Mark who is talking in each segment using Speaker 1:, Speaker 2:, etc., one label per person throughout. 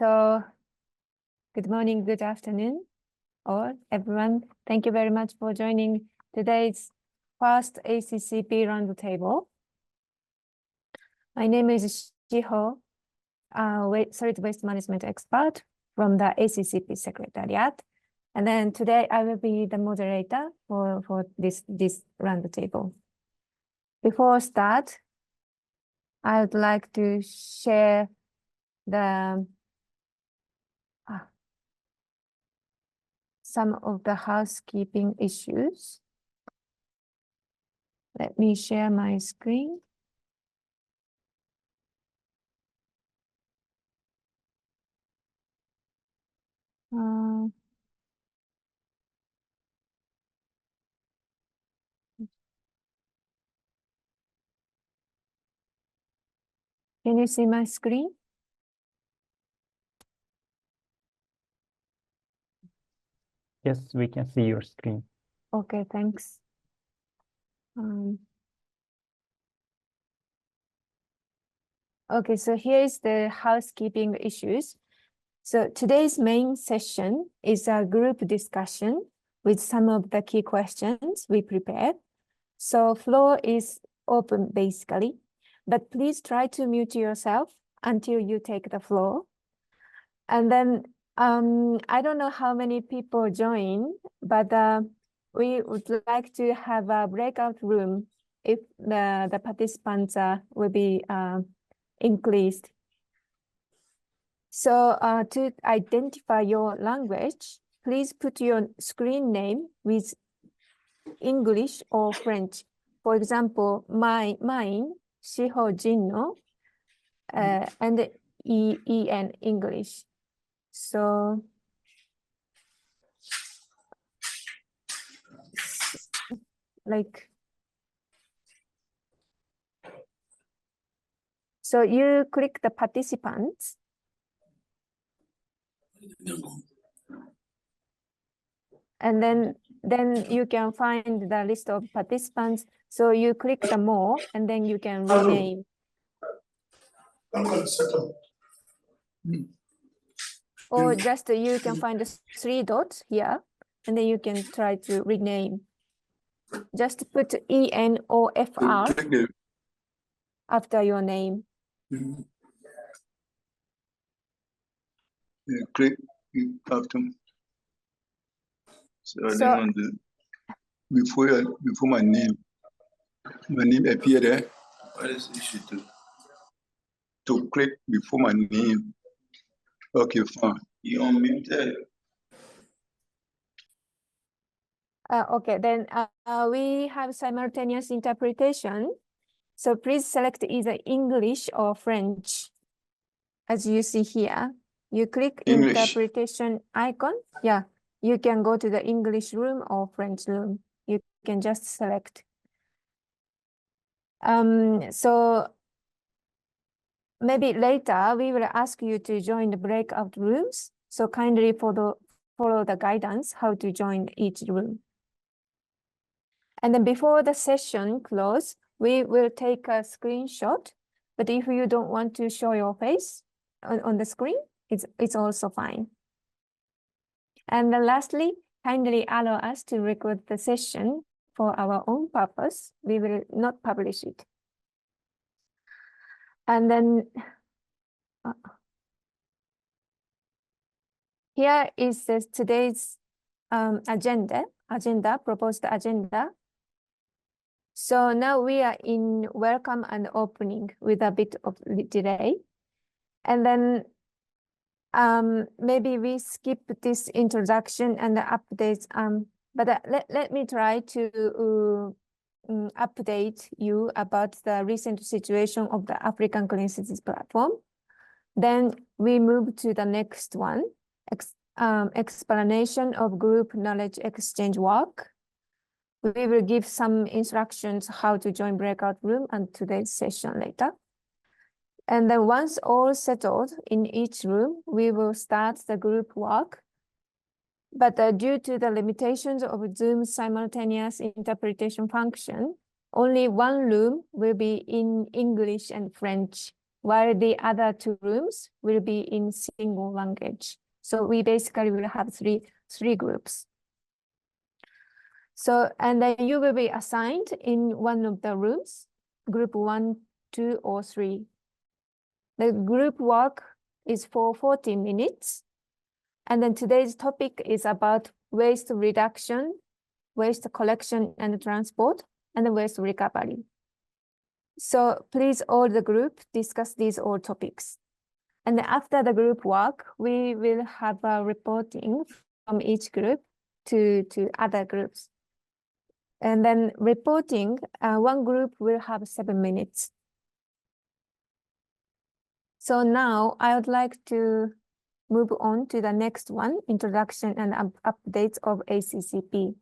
Speaker 1: So, good morning, good afternoon, or everyone. Thank you very much for joining today's first ACCP Roundtable. My name is Shiho, solid waste management expert from the ACCP secretariat. And then today I will be the moderator for this roundtable. Before I start, I would like to share the some of the housekeeping issues. Let me share my screen. Can you see my screen?
Speaker 2: Yes, we can see your screen.
Speaker 1: Okay, thanks. Okay, so here is the housekeeping issues. So today's main session is a group discussion with some of the key questions we prepared. So floor is open basically, but please try to mute yourself until you take the floor. And then I don't know how many people join, but we would like to have a breakout room if the participants will be increased. So to identify your language, please put your screen name with English or French. For example, mine, Shiho Jinno, and EN English. So so you click the participants. And then you can find the list of participants. So you click the more, and then you can rename. Or just you can find the 3 dots here, and then you can try to rename. Just put EN or FR after your name.
Speaker 3: Click after. So before my name appeared there. What is the issue to click before my name? Okay, fine. You unmuted.
Speaker 1: Okay, then we have simultaneous interpretation. So please select either English or French. As you see here, you click English interpretation icon. Yeah, you can go to the English room or French room. You can just select. So maybe later we will ask you to join the breakout rooms. So kindly follow the guidance how to join each room. And then before the session close, we will take a screenshot. But if you don't want to show your face on the screen, it's also fine. And then lastly, kindly allow us to record the session for our own purpose. We will not publish it. And then here is today's proposed agenda. So now we are in welcome and opening with a bit of delay. And then maybe we skip this introduction and the updates. But let me try to update you about the recent situation of the African Clean Cities platform. Then we move to the next one, explanation of group knowledge exchange work. We will give some instructions how to join breakout room and today's session later. And then once all settled in each room, we will start the group work. But due to the limitations of Zoom's simultaneous interpretation function, only one room will be in English and French. while the other 2 rooms will be in single language. So we basically will have three groups. So, and then you will be assigned in one of the rooms, group 1, 2, or 3. The group work is for 40 minutes. And then today's topic is about waste reduction, waste collection and transport, and waste recovery. So please all the group discuss these all topics. And after the group work, we will have a reporting from each group to other groups. And then reporting, one group will have 7 minutes. So now I would like to move on to the next one, introduction and updates of ACCP.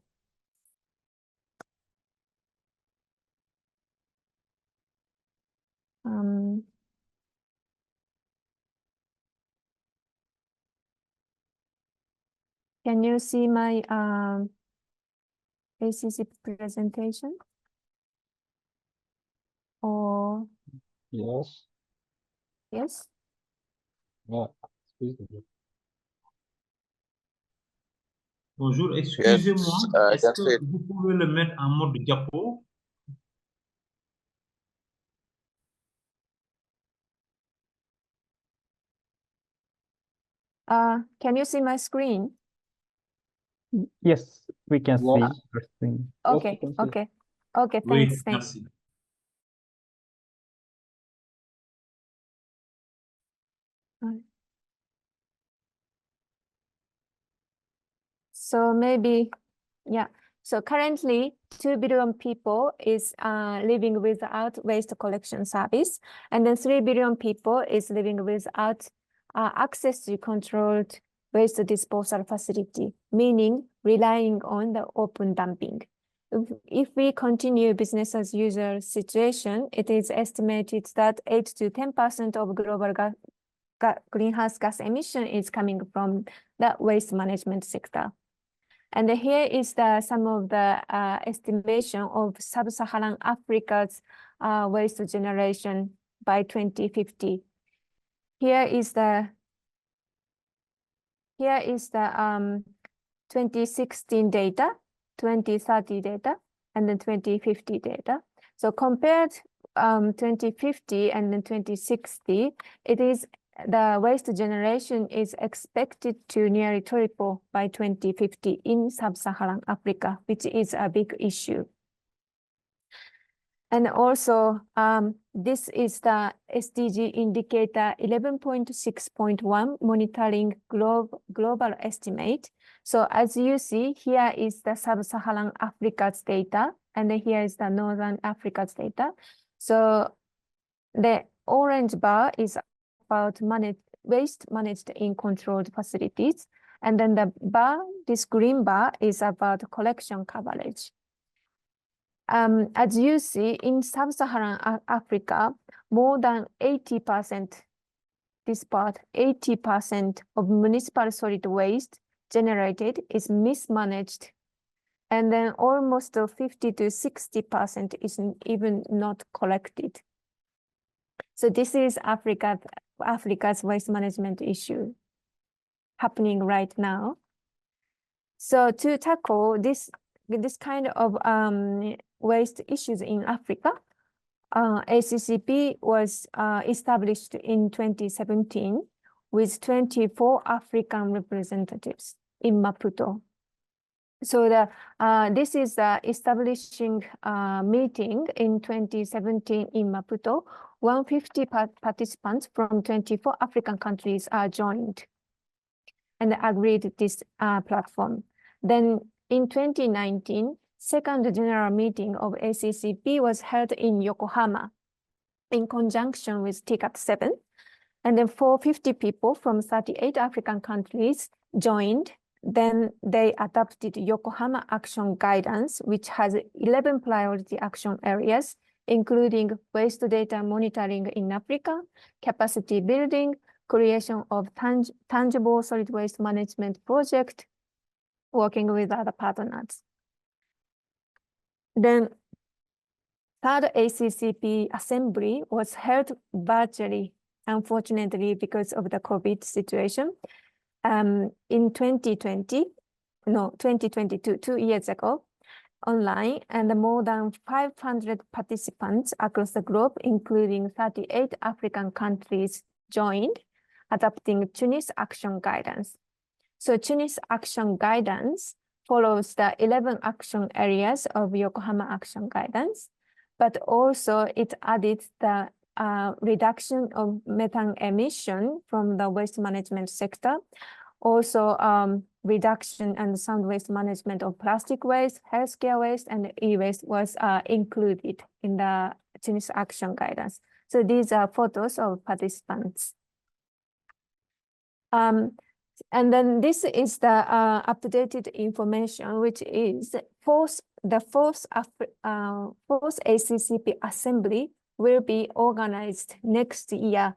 Speaker 1: Can you see my ACCP presentation? Or
Speaker 4: Yes.
Speaker 1: yes?
Speaker 4: Yeah.
Speaker 5: Bonjour, excusez-moi, est-ce que vous pouvez le mettre en mode diapo?
Speaker 1: Can you see my screen?
Speaker 2: Yes, we can see
Speaker 4: Yes.
Speaker 2: your screen.
Speaker 1: Okay,
Speaker 4: Yes, we can see.
Speaker 1: okay. Okay,
Speaker 5: Oui,
Speaker 1: thanks.
Speaker 5: merci.
Speaker 1: So maybe, yeah. So currently 2 billion people is living without waste collection service. And then 3 billion people is living without access to controlled waste disposal facility, meaning relying on the open dumping. If we continue business as usual situation, it is estimated that 8 to 10% of global greenhouse gas emission is coming from the waste management sector. And here is some of the estimation of sub-Saharan Africa's waste generation by 2050. Here is the 2016 data, 2030 data, and then 2050 data. So compared 2050 and then 2060, it is the waste generation is expected to nearly triple by 2050 in sub-Saharan Africa, which is a big issue. And also, this is the SDG indicator 11.6.1 monitoring global estimate. So as you see, here is the sub-Saharan Africa's data, and then here is the Northern Africa's data. So the orange bar is about waste managed in controlled facilities. And then the bar, this green bar, is about collection coverage. As you see, in sub-Saharan Africa, more than 80%, this part, 80% of municipal solid waste generated is mismanaged. And then almost 50 to 60% is even not collected. So this is Africa's waste management issue happening right now. So to tackle this kind of waste issues in Africa, ACCP was established in 2017 with 24 African representatives in Maputo. So this is the establishing meeting in 2017 in Maputo. 150 participants from 24 African countries are joined and agreed this platform. Then in 2019, second general meeting of ACCP was held in Yokohama in conjunction with TICAT 7. And then 450 people from 38 African countries joined. Then they adopted Yokohama Action Guidance, which has 11 priority action areas, including waste data monitoring in Africa, capacity building, creation of tangible solid waste management project, working with other partners. Then third ACCP Assembly was held virtually, unfortunately, because of the COVID situation. In 2022, 2 years ago, online, and more than 500 participants across the globe, including 38 African countries, joined, adopting Tunis Action Guidance. So Tunis Action Guidance follows the 11 action areas of Yokohama Action Guidance, but also it added the reduction of methane emission from the waste management sector, also reduction and sound waste management of plastic waste, healthcare waste, and e-waste was included in the Tunis Action Guidance. So these are photos of participants. And then this is the updated information, which is the fourth ACCP Assembly will be organized next year,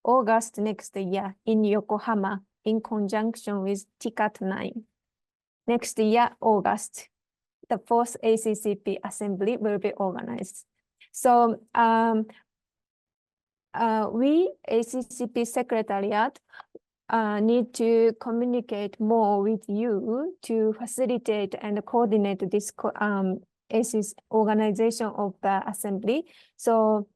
Speaker 1: August next year in Yokohama, in conjunction with TICAT 9. Next year, August, the fourth ACCP Assembly will be organized. So we, ACCP Secretariat, need to communicate more with you to facilitate and coordinate this organization of the assembly. So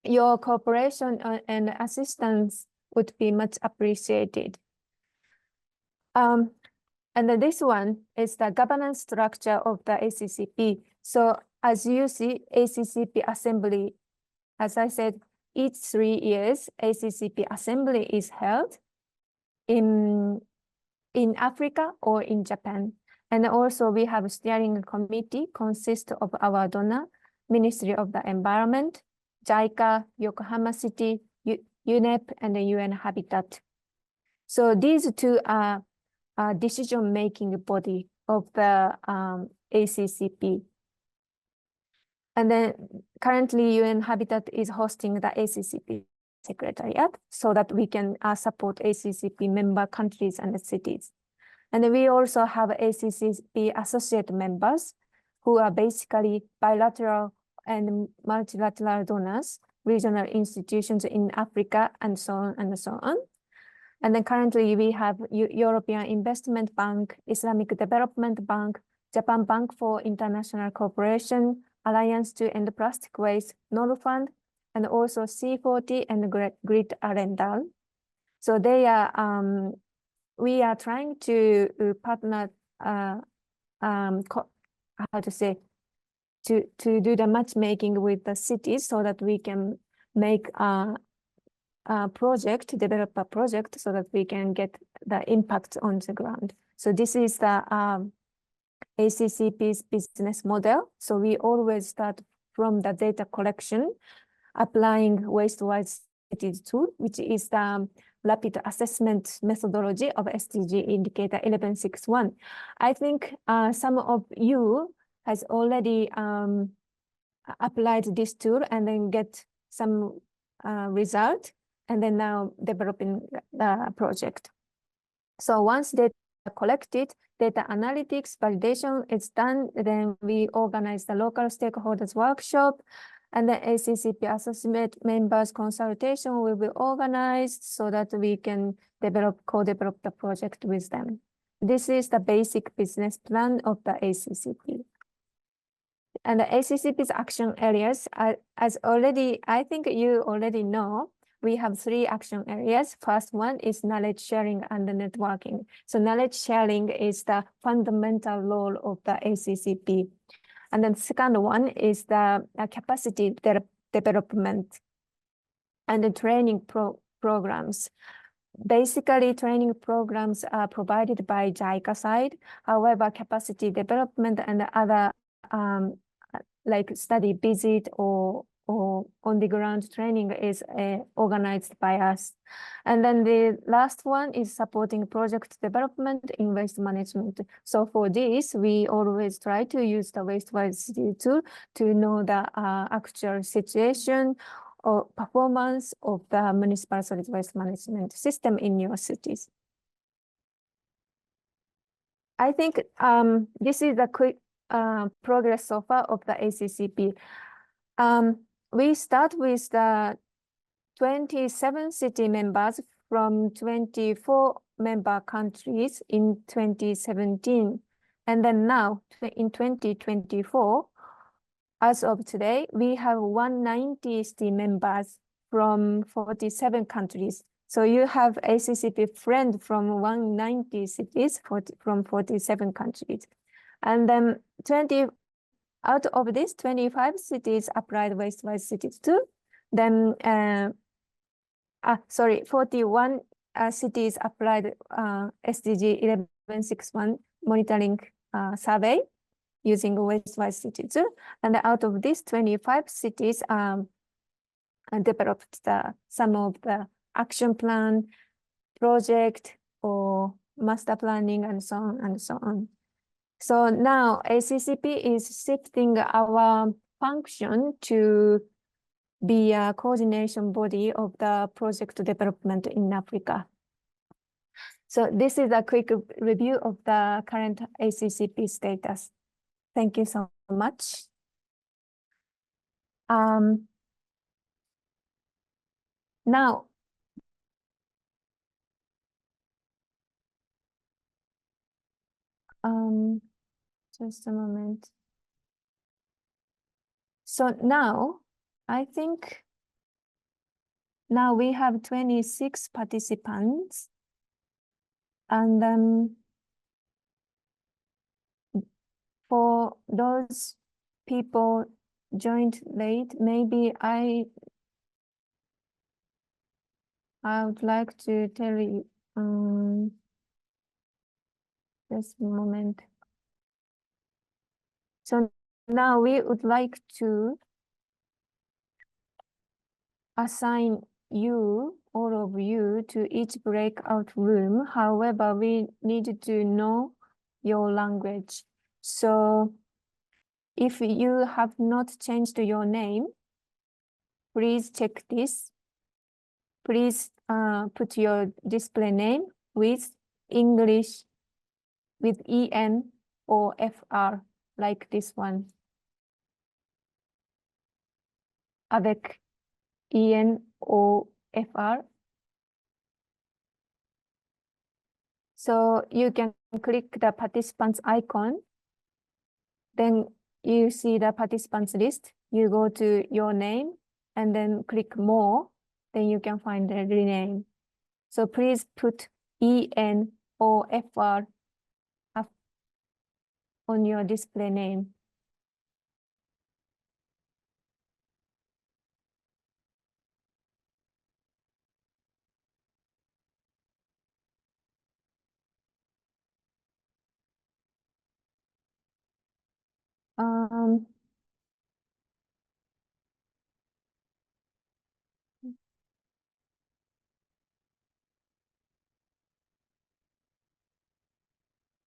Speaker 1: your cooperation and assistance would be much appreciated. And then this one is the governance structure of the ACCP. So as you see, ACCP Assembly, as I said, each 3 years, ACCP Assembly is held in Africa or in Japan. And also we have a steering committee consists of our donor, Ministry of the Environment, JICA, Yokohama City, UNEP, and the UN Habitat. So these two are decision-making body of the ACCP. And then currently UN Habitat is hosting the ACCP Secretariat so that we can support ACCP member countries and cities. And then we also have ACCP associate members who are basically bilateral and multilateral donors, regional institutions in Africa, and so on and so on. And then currently we have European Investment Bank, Islamic Development Bank, Japan Bank for International Cooperation, Alliance to End Plastic Waste, Nolu Fund, and also C40 and Grid Arendal. So they are, we are trying to partner, how to say, to do the matchmaking with the cities so that we can make a project, develop a project so that we can get the impact on the ground. So this is the ACCP's business model. So we always start from the data collection, applying waste-wise cities tool, which is the rapid assessment methodology of SDG indicator 1161. I think some of you has already applied this tool and then get some result, and then now developing the project. So once data collected, data analytics, validation is done, then we organize the local stakeholders workshop, and the ACCP associate members consultation will be organized so that we can co-develop the project with them. This is the basic business plan of the ACCP. And the ACCP's action areas, as already, I think you already know, we have 3 action areas. First one is knowledge sharing and networking. So knowledge sharing is the fundamental role of the ACCP. And then second one is the capacity development and the training programs. Basically, training programs are provided by JICA side. However, capacity development and other like study visit or on the ground training is organized by us. And then the last one is supporting project development in waste management. So for this, we always try to use the waste-wise tool to know the actual situation or performance of the municipal solid waste management system in your cities. I think this is a progress so far of the ACCP. We start with the 27 city members from 24 member countries in 2017. And then now in 2024, as of today, we have 190 city members from 47 countries. So you have ACCP friend from 190 cities from 47 countries. And then out of this, 25 cities applied waste-wise cities too. Then, 41 cities applied SDG 1161 monitoring survey using waste-wise cities too. And out of this, 25 cities developed some of the action plan, project, or master planning, and so on and so on. So now ACCP is shifting our function to be a coordination body of the project development in Africa. So this is a quick review of the current ACCP status. Thank you so much. Now, just a moment. So now, I think now we have 26 participants, and for those people joined late, maybe I would like to tell you just a moment. So now we would like to assign you, all of you, to each breakout room. However, we need to know your language. So if you have not changed your name, please check this. Please put your display name with English, with EN or FR, like this one. Avec EN or FR. So you can click the participants icon. Then you see the participants list. You go to your name and then click more. Then you can find the rename. So please put EN or FR up on your display name.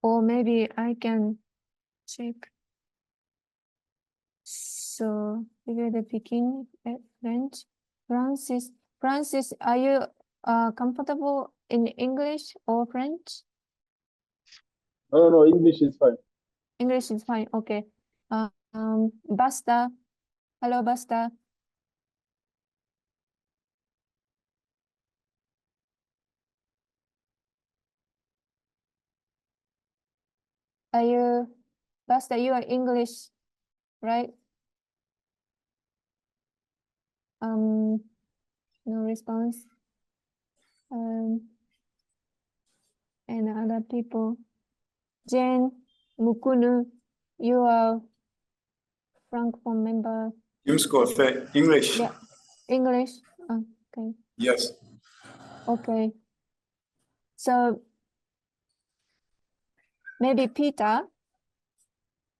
Speaker 1: Or maybe I can check. So figure the picking French. Francis, are you comfortable in English or French?
Speaker 6: No, English is fine.
Speaker 1: English is fine. Okay. Basta. Hello, Basta. Basta, you are English, right? No response. And other people. Jane, Mukunu, you are Francophone member.
Speaker 3: James Coffey, English.
Speaker 1: Yeah, English. Okay.
Speaker 3: Yes.
Speaker 1: Okay. So maybe Peter,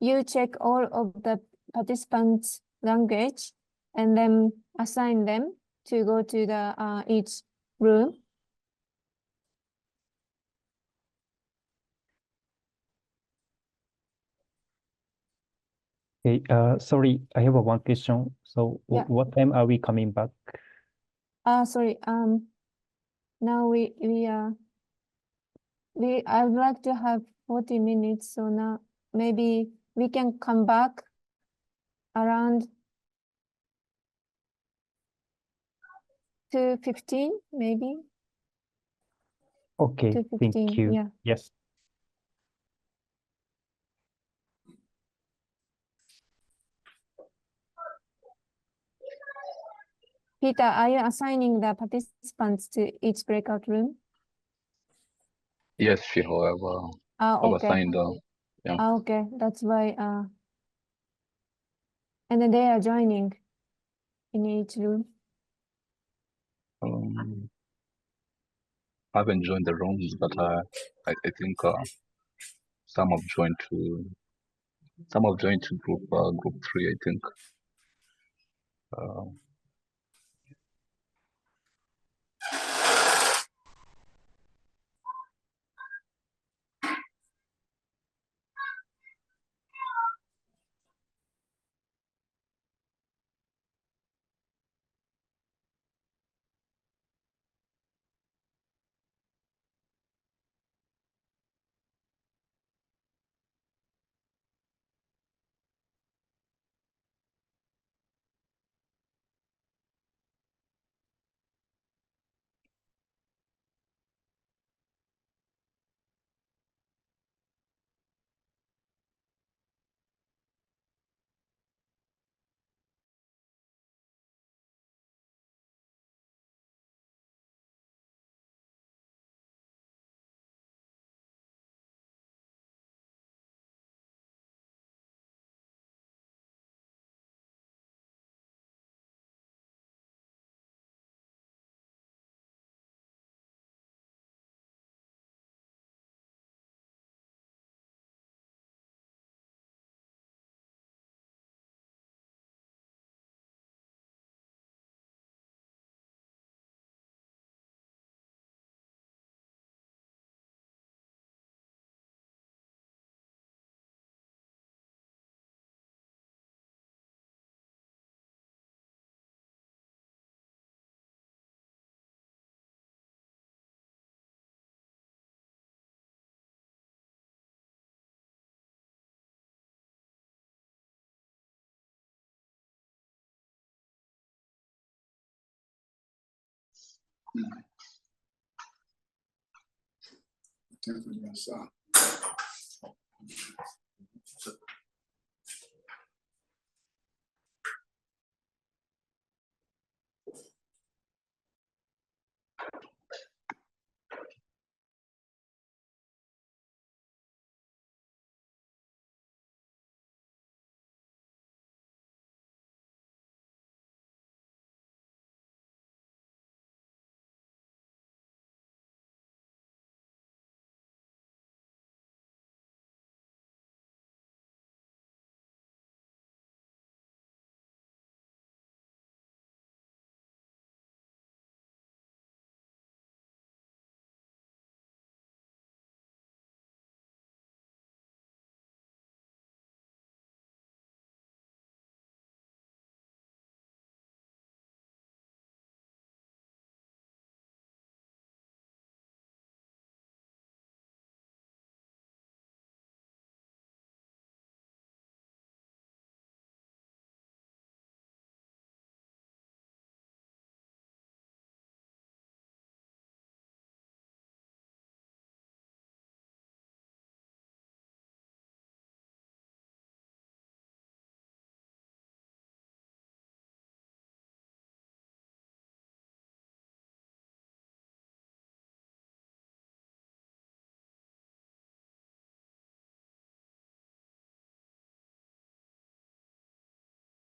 Speaker 1: you check all of the participants' language and then assign them to go to the each room.
Speaker 2: Okay, sorry, I have one question. So
Speaker 1: Yeah.
Speaker 2: what time are we coming back?
Speaker 1: Sorry, now I would like to have 40 minutes, so now maybe we can come back around 2:15, maybe.
Speaker 2: Okay, thank
Speaker 1: 2:15,
Speaker 2: you.
Speaker 1: yeah.
Speaker 2: Yes.
Speaker 1: Peter, are you assigning the participants to each breakout room?
Speaker 7: Yes, she, however, I've
Speaker 1: Okay.
Speaker 7: assigned, yeah.
Speaker 1: Okay, that's why, and then they are joining in each room.
Speaker 7: I haven't joined the rooms, but I think some have joined to group 3, I think.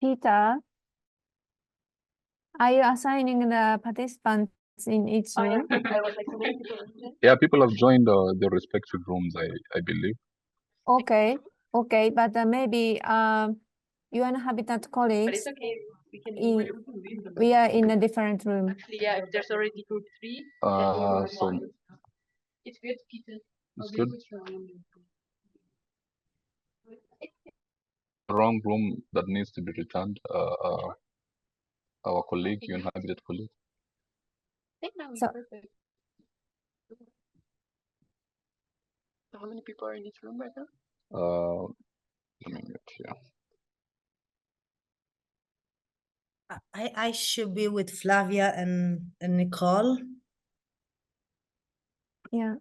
Speaker 1: Peter, are you assigning the participants in each room?
Speaker 7: Yeah, people have joined their respective rooms, I believe.
Speaker 1: Okay, okay, but maybe UN Habitat colleagues, we are in a different room.
Speaker 8: Actually, yeah, if there's already group 3,
Speaker 7: So
Speaker 8: it's good, Peter.
Speaker 7: it's good. Wrong room that needs to be returned. Our colleague, you inhabited colleague.
Speaker 8: I think now it's
Speaker 1: So-
Speaker 8: perfect. So how many people are in each room right now?
Speaker 7: Let me mute here.
Speaker 9: I should be with Flavia and Nicole.
Speaker 1: Yeah.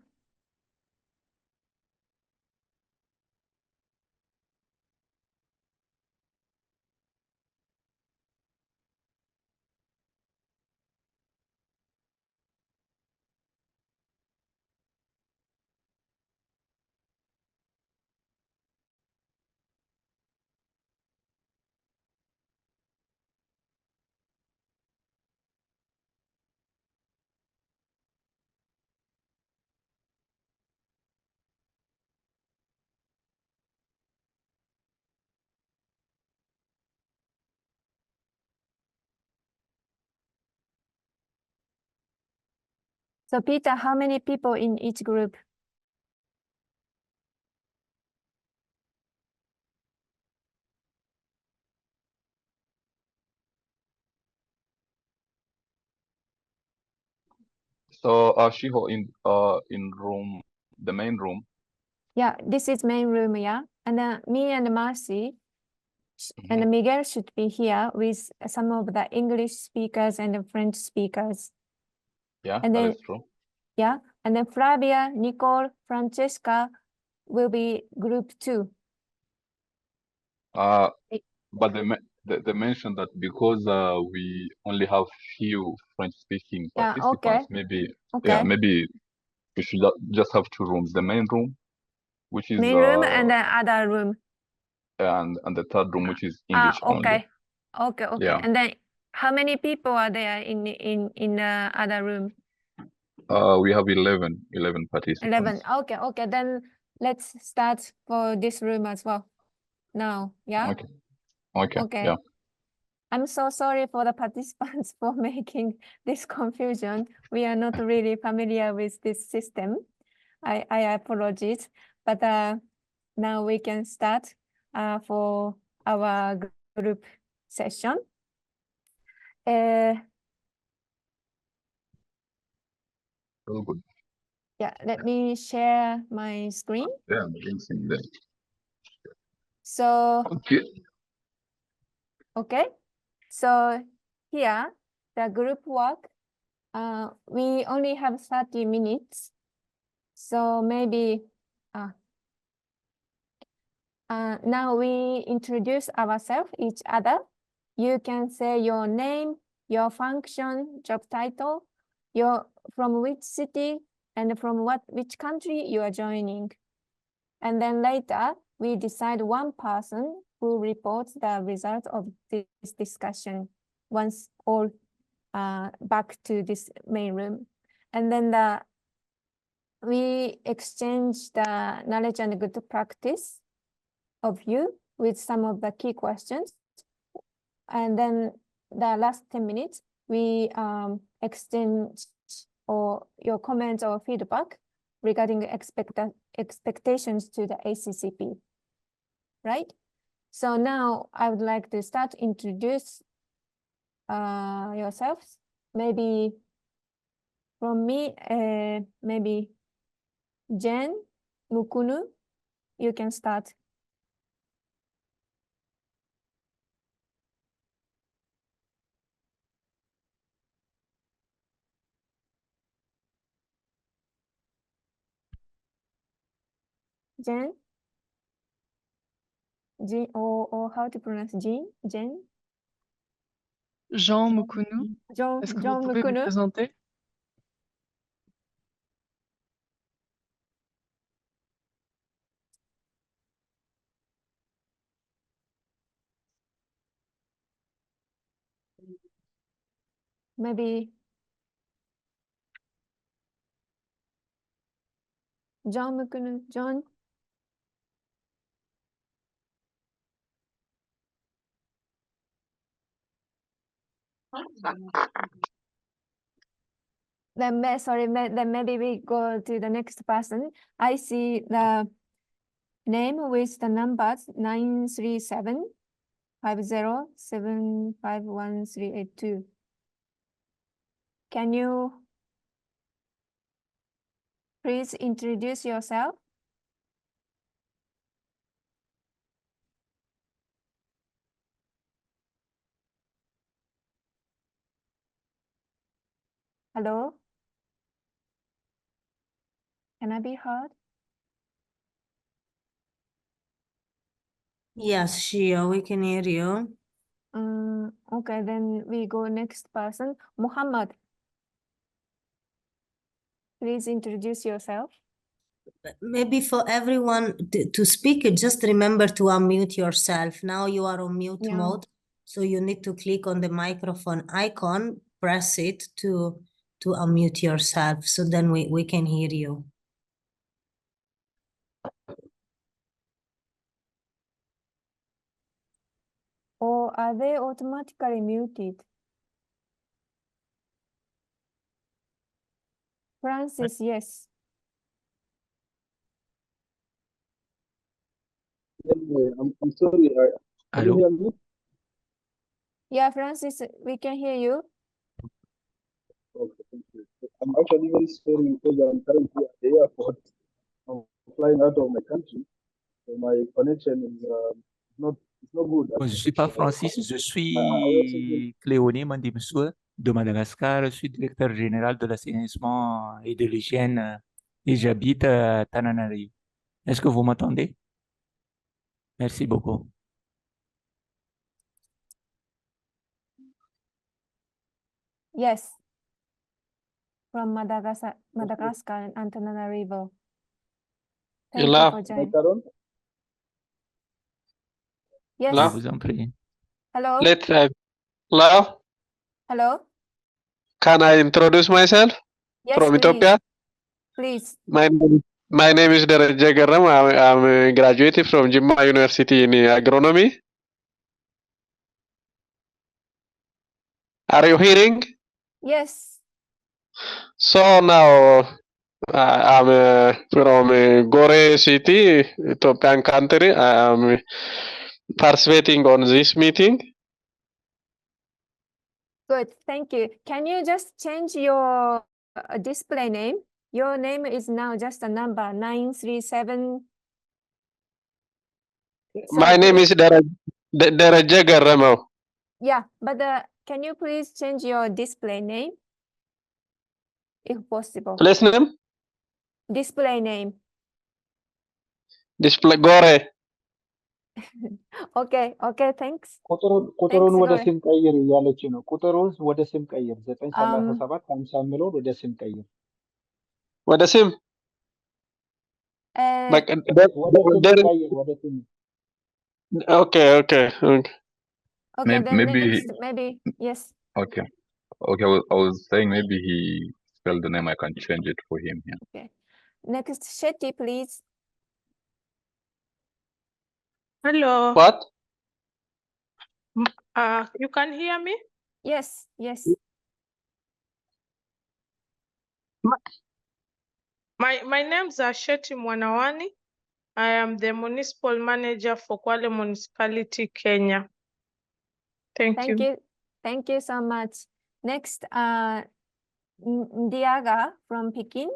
Speaker 1: So Peter, how many people in each group?
Speaker 7: So Shiho, in room, the main room.
Speaker 1: Yeah, this is main room, yeah. And then me and Marcy and Miguel should be here with some of the English speakers and the French speakers.
Speaker 7: Yeah,
Speaker 1: And
Speaker 7: that
Speaker 1: then,
Speaker 7: is true.
Speaker 1: yeah, and then Flavia, Nicole, Francesca will be group 2.
Speaker 7: But they mentioned that because we only have few French-speaking
Speaker 1: Yeah,
Speaker 7: participants,
Speaker 1: okay.
Speaker 7: maybe we should just have 2 rooms: the main room, which is
Speaker 1: Main room and the other room.
Speaker 7: and the third room, which is English
Speaker 1: okay.
Speaker 7: only.
Speaker 1: Okay.
Speaker 7: Yeah.
Speaker 1: And then how many people are there in the other room?
Speaker 7: We have 11 participants.
Speaker 1: 11. Okay. Then let's start for this room as well. Now, yeah?
Speaker 7: Okay. Yeah.
Speaker 1: I'm so sorry for the participants for making this confusion. We are not really familiar with this system. I apologize, but now we can start for our group session.
Speaker 7: Very good.
Speaker 1: Yeah, let me share my screen.
Speaker 7: Yeah, links in there.
Speaker 1: So,
Speaker 7: Okay.
Speaker 1: So here, the group work, we only have 30 minutes. So maybe now we introduce ourselves, each other. You can say your name, your function, job title, from which city, and from which country you are joining. And then later, we decide one person who reports the result of this discussion once all back to this main room. And then we exchange the knowledge and good practice of you with some of the key questions. And then the last 10 minutes, we exchange your comments or feedback regarding expectations to the ACCP, right? So now I would like to start introduce yourselves. Maybe from me, maybe Jen Mukunu, you can start. Jen? Jean, or how to pronounce Jean? Jen?
Speaker 10: Jean Mukunu, est-ce que vous pouvez vous présenter?
Speaker 1: Maybe John Mukunu, John? Then maybe we go to the next person. I see the name with the numbers 93750751382. Can you please introduce yourself? Hello? Can I be heard?
Speaker 9: Yes, Shia, we can hear you.
Speaker 1: Okay, then we go next person. Muhammad. Please introduce yourself.
Speaker 9: Maybe for everyone to speak, just remember to unmute yourself. Now you are on mute
Speaker 1: Yeah.
Speaker 9: mode, so you need to click on the microphone icon, press it to unmute yourself, so then we can hear you.
Speaker 1: Or are they automatically muted? Francis, yes.
Speaker 6: Anyway, I'm sorry. Can you hear me?
Speaker 1: Yeah, Francis, we can hear you.
Speaker 6: Okay, thank you. I'm actually very sorry because I'm currently at the airport. I'm flying out of my country, so my connection is not good.
Speaker 11: Je ne suis pas Francis, je
Speaker 6: I
Speaker 11: suis Cléonie Mandimsou de Madagascar. Je suis directeur général de l'assainissement et de l'hygiène et j'habite à Tananarivo. Est-ce que vous m'entendez? Merci beaucoup.
Speaker 1: Yes. From Madagascar and Antananarivo. Thank you for joining. Yes.
Speaker 11: Je vous en prie.
Speaker 1: Hello.
Speaker 12: Hello.
Speaker 1: Hello.
Speaker 12: Can I introduce myself?
Speaker 1: Yes,
Speaker 12: From
Speaker 1: please.
Speaker 12: Ethiopia?
Speaker 1: Please.
Speaker 12: My name is Daraja Garam. I'm a graduate from Jimma University in agronomy. Are you hearing?
Speaker 1: Yes.
Speaker 12: So now I'm from Gore City, Ethiopian country. I'm participating on this meeting.
Speaker 1: Good. Thank you. Can you just change your display name? Your name is now just a number 937.
Speaker 12: My name is Daraja Garam.
Speaker 1: Yeah, but can you please change your display name if possible?
Speaker 12: Place name?
Speaker 1: Display name.
Speaker 12: Display Gore.
Speaker 1: Okay, thanks.
Speaker 6: ቁጥሩን ወደ ስም ቀይር እያለች ነው። ቁጥሩን ወደ ስም ቀይር 937 50 የሚለውን ወደ ስም ቀይር።
Speaker 12: ወደ ስም
Speaker 6: ወደ ስም
Speaker 12: Okay.
Speaker 1: Maybe yes.
Speaker 7: Okay. I was saying maybe he spelled the name. I can change it for him. Yeah.
Speaker 1: Okay. Next, Shetty, please.
Speaker 13: Hello.
Speaker 12: What?
Speaker 13: You can hear me?
Speaker 1: Yes.
Speaker 13: My name's Shetty Mwanawani. I am the municipal manager for Kwale Municipality, Kenya. Thank you.
Speaker 1: Thank you so much. Next, Ndiaga from Peking.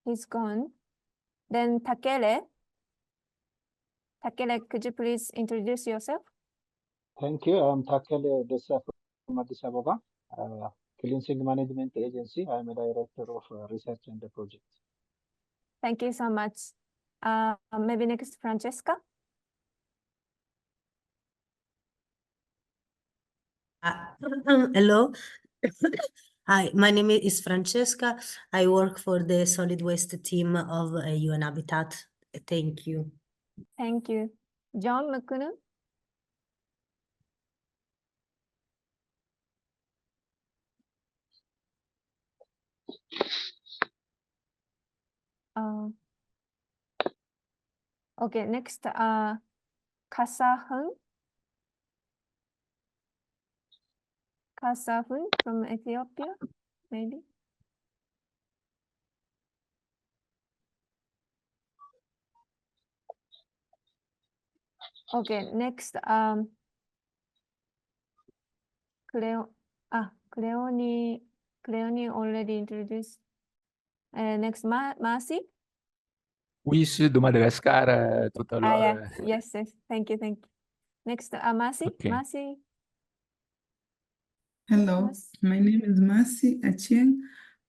Speaker 1: He's gone. Then Takele. Takele, could you please introduce yourself?
Speaker 6: Thank you. I'm Takele Desa from Addis Ababa, Cleansing Management Agency. I'm a director of research and the project.
Speaker 1: Thank you so much. Maybe next, Francesca.
Speaker 9: Hello. Hi, my name is Francesca. I work for the solid waste team of UN Habitat. Thank you.
Speaker 1: Thank you. John Mukunu. Okay, next, Kasahun. Kasahun from Ethiopia, maybe. Okay, next, Cleone already introduced. Next, Marcy.
Speaker 11: Oui, je suis de Madagascar tout à l'heure.
Speaker 1: Yes. Thank you. Next, Mercy.
Speaker 11: Okay.
Speaker 1: Mercy.
Speaker 14: Hello,
Speaker 1: Yes.
Speaker 14: my name is Mercy Achieng.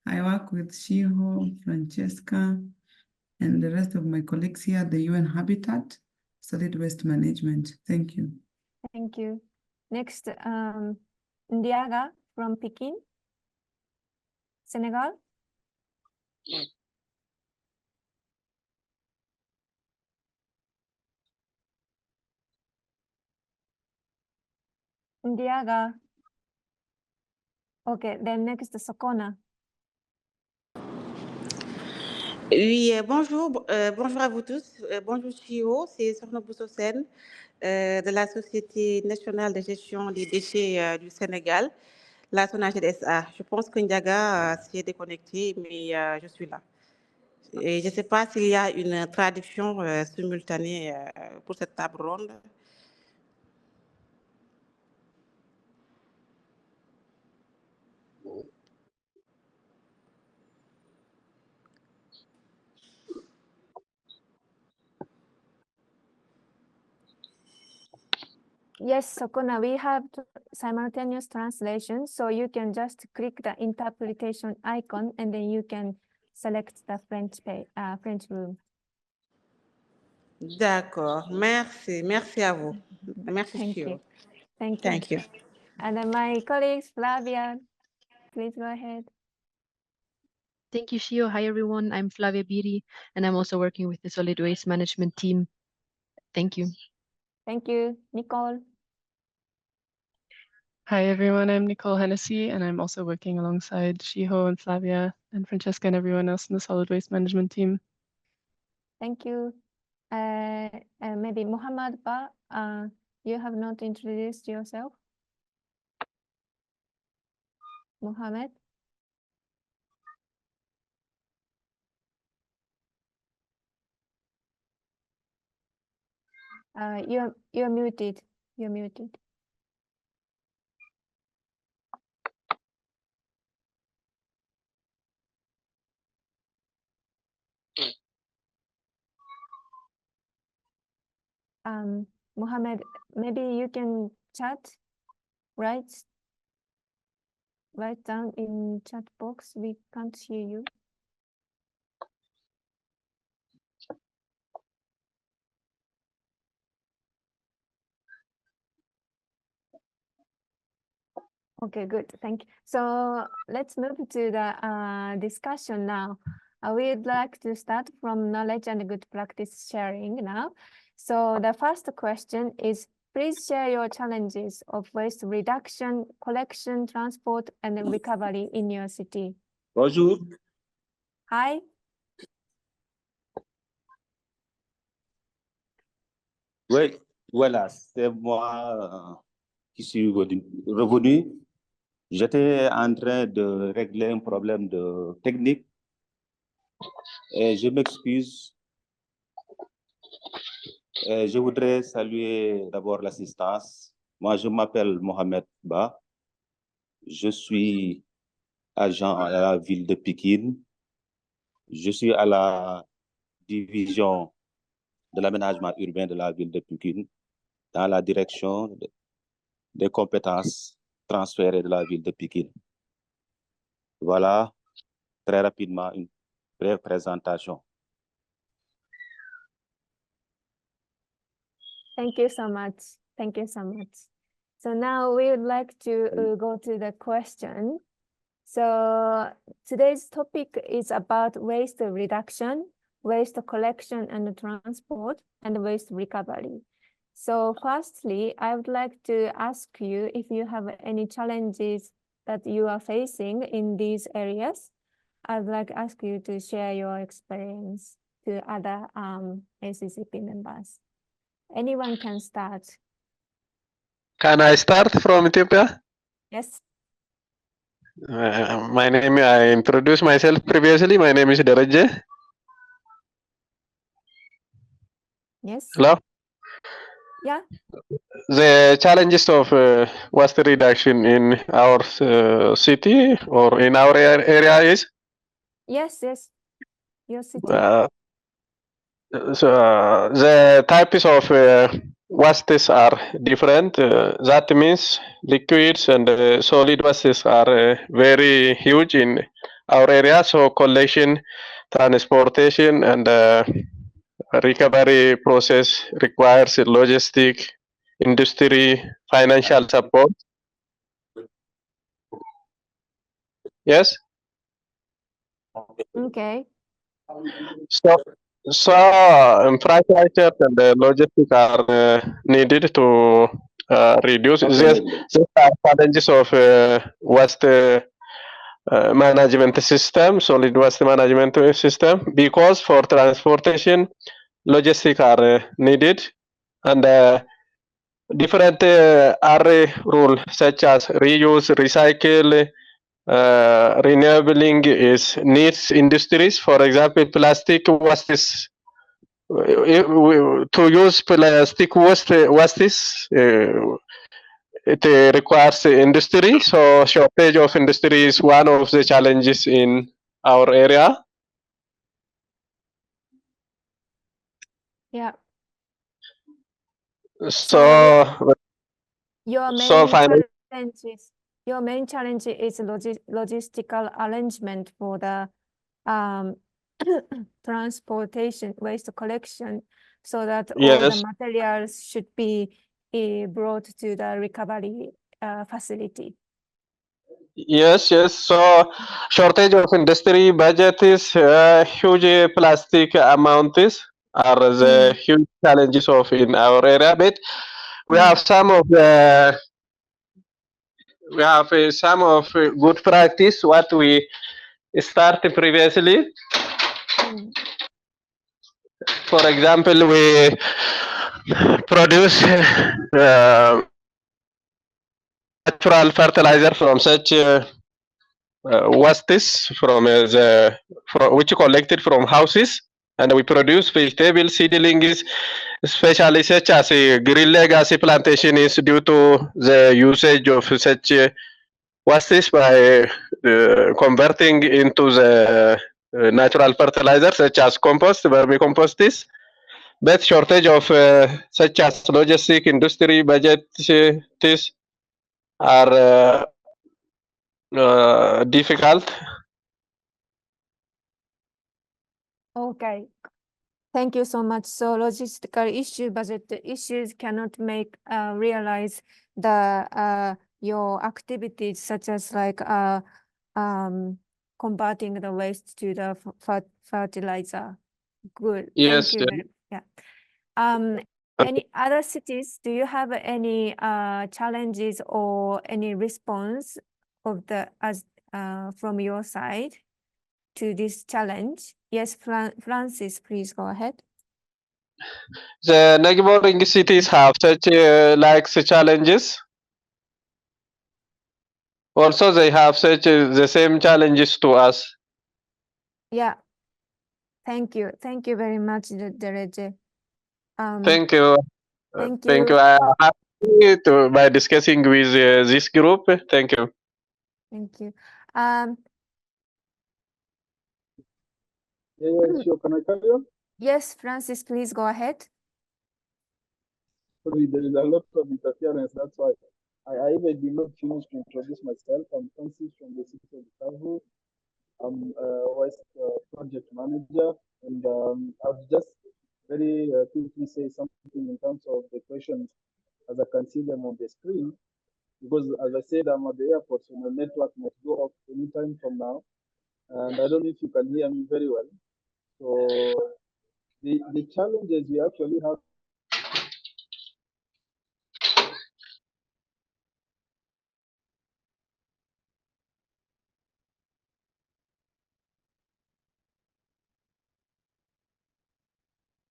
Speaker 14: I work with Shiho, Francesca, and the rest of my colleagues here at the UN Habitat Solid Waste Management. Thank you.
Speaker 1: Thank you. Next, Ndiaga from Peking, Senegal. Ndiaga. Okay, then next, Sokona.
Speaker 15: Oui, bonjour, bonjour à vous tous. Bonjour Chio, c'est Sorno Boussosène de la Société nationale de gestion des déchets du Sénégal, la SONAGED SA. Je pense que Ndiaga s'est déconnecté, mais je suis là. Et je ne sais pas s'il y a une traduction simultanée pour cette table ronde.
Speaker 1: Yes, Sokona, we have simultaneous translation, so you can just click the interpretation icon and then you can select the French room.
Speaker 15: D'accord, merci, merci à vous. Merci
Speaker 1: Thank
Speaker 15: Chio.
Speaker 1: you. Thank you.
Speaker 15: Thank you.
Speaker 1: And then my colleague Flavia, please go ahead.
Speaker 10: Thank you, Shio. Hi, everyone. I'm Flavia Biri, and I'm also working with the solid waste management team. Thank you.
Speaker 1: Thank you. Nicole.
Speaker 16: Hi, everyone. I'm Nicole Hennessy, and I'm also working alongside Shiho and Flavia and Francesca and everyone else in the solid waste management team.
Speaker 1: Thank you. Maybe Mohammed Ba, you have not introduced yourself. Mohammed. You're muted. You're muted. Mohammed, maybe you can chat, write down in chat box. We can't hear you. Okay, good. Thank you. So let's move to the discussion now. We'd like to start from knowledge and good practice sharing now. So the first question is, please share your challenges of waste reduction, collection, transport, and recovery in your city.
Speaker 17: Bonjour.
Speaker 1: Hi.
Speaker 17: Oui, voilà, c'est moi qui suis revenu. J'étais en train de régler un problème de technique et je m'excuse. Je voudrais saluer d'abord l'assistance. Moi, je m'appelle Mohamed Ba. Je suis agent à la ville de Pékin. Je suis à la division de l'aménagement urbain de la ville de Pékin dans la direction des compétences transférées de la ville de Pékin. Voilà, très rapidement, une brève présentation.
Speaker 1: Thank you so much. Thank you so much. So now we would like to go to the question. So today's topic is about waste reduction, waste collection and transport, and waste recovery. So firstly, I would like to ask you if you have any challenges that you are facing in these areas. I would like to ask you to share your experience to other ACCP members. Anyone can start.
Speaker 12: Can I start from Ethiopia?
Speaker 1: Yes.
Speaker 12: I introduced myself previously. My name is Daraja.
Speaker 1: Yes.
Speaker 12: Hello?
Speaker 1: Yeah.
Speaker 12: The challenges of waste reduction in our city or in our area is?
Speaker 1: Yes, yes. Your city.
Speaker 12: So the types of wastes are different. That means liquids and solid wastes are very huge in our area. So collection, transportation, and recovery process requires logistic, industry, financial support. Yes.
Speaker 1: Okay.
Speaker 12: So infrastructure and logistics are needed to reduce these are challenges of waste management system, solid waste management system, because for transportation, logistics are needed, and different array rule such as reuse, recycle, renewabling is needs industries. For example, plastic wastes. To use plastic wastes, it requires industry. So shortage of industry is one of the challenges in our area.
Speaker 1: Yeah.
Speaker 12: So
Speaker 1: your main
Speaker 12: so finally,
Speaker 1: challenge is logistical arrangement for the transportation waste collection, so that all the
Speaker 12: yes.
Speaker 1: materials should be brought to the recovery facility.
Speaker 12: Yes, yes. So shortage of industry budget is huge plastic amounts are the huge challenges of in our area. But we have some of the some of good practice what we started previously. For example, we produce natural fertilizer from such wastes from which collected from houses, and we produce vegetable seedlings, especially such as green legacy plantation is due to the usage of such wastes by converting into the natural fertilizer such as compost, vermicompost. But shortage of such as logistic industry budgets are difficult.
Speaker 1: Okay. Thank you so much. So logistical issue, budget issues cannot make realize the your activities such as like converting the waste to the fertilizer. Good.
Speaker 12: Yes.
Speaker 1: Thank you. Yeah. Any other cities? Do you have any challenges or any response of the from your side to this challenge? Yes, Francis, please go ahead.
Speaker 12: The neighboring cities have such challenges. Also, they have such the same challenges to us.
Speaker 1: Yeah. Thank you. Thank you very much, Dereje.
Speaker 12: Thank you.
Speaker 1: Thank
Speaker 12: Thank
Speaker 1: you.
Speaker 12: you. I am happy by discussing with this group. Thank you.
Speaker 1: Thank you.
Speaker 6: Sure. Can I carry on?
Speaker 1: Yes, Francis, please go ahead.
Speaker 6: Sorry, there is a lot of interference. That's why I even did not finish to introduce myself. I'm Francis from the city of Bukavu. I'm West project manager, and I'll just very quickly say something in terms of the questions as I can see them on the screen. Because as I said, I'm at the airport, so my network might go off anytime from now. And I don't know if you can hear me very well. So the challenges we actually have.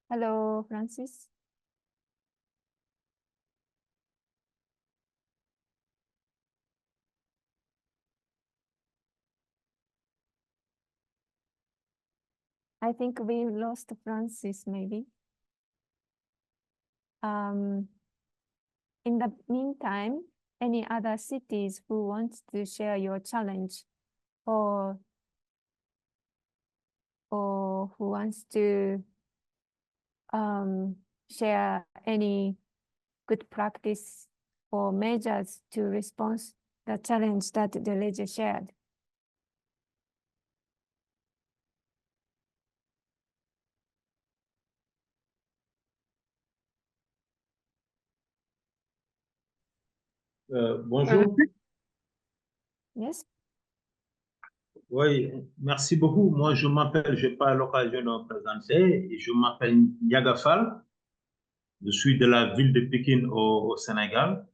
Speaker 1: Hello, Francis. I think we lost Francis, maybe. In the meantime, any other cities who want to share your challenge or who wants to share any good practice or measures to respond the challenge that the ledger shared?
Speaker 5: Bonjour.
Speaker 1: Yes.
Speaker 5: Oui, merci beaucoup. Moi, je m'appelle, je n'ai pas l'occasion de me présenter, et je m'appelle Niagafal. Je suis de la ville de Pékin au Sénégal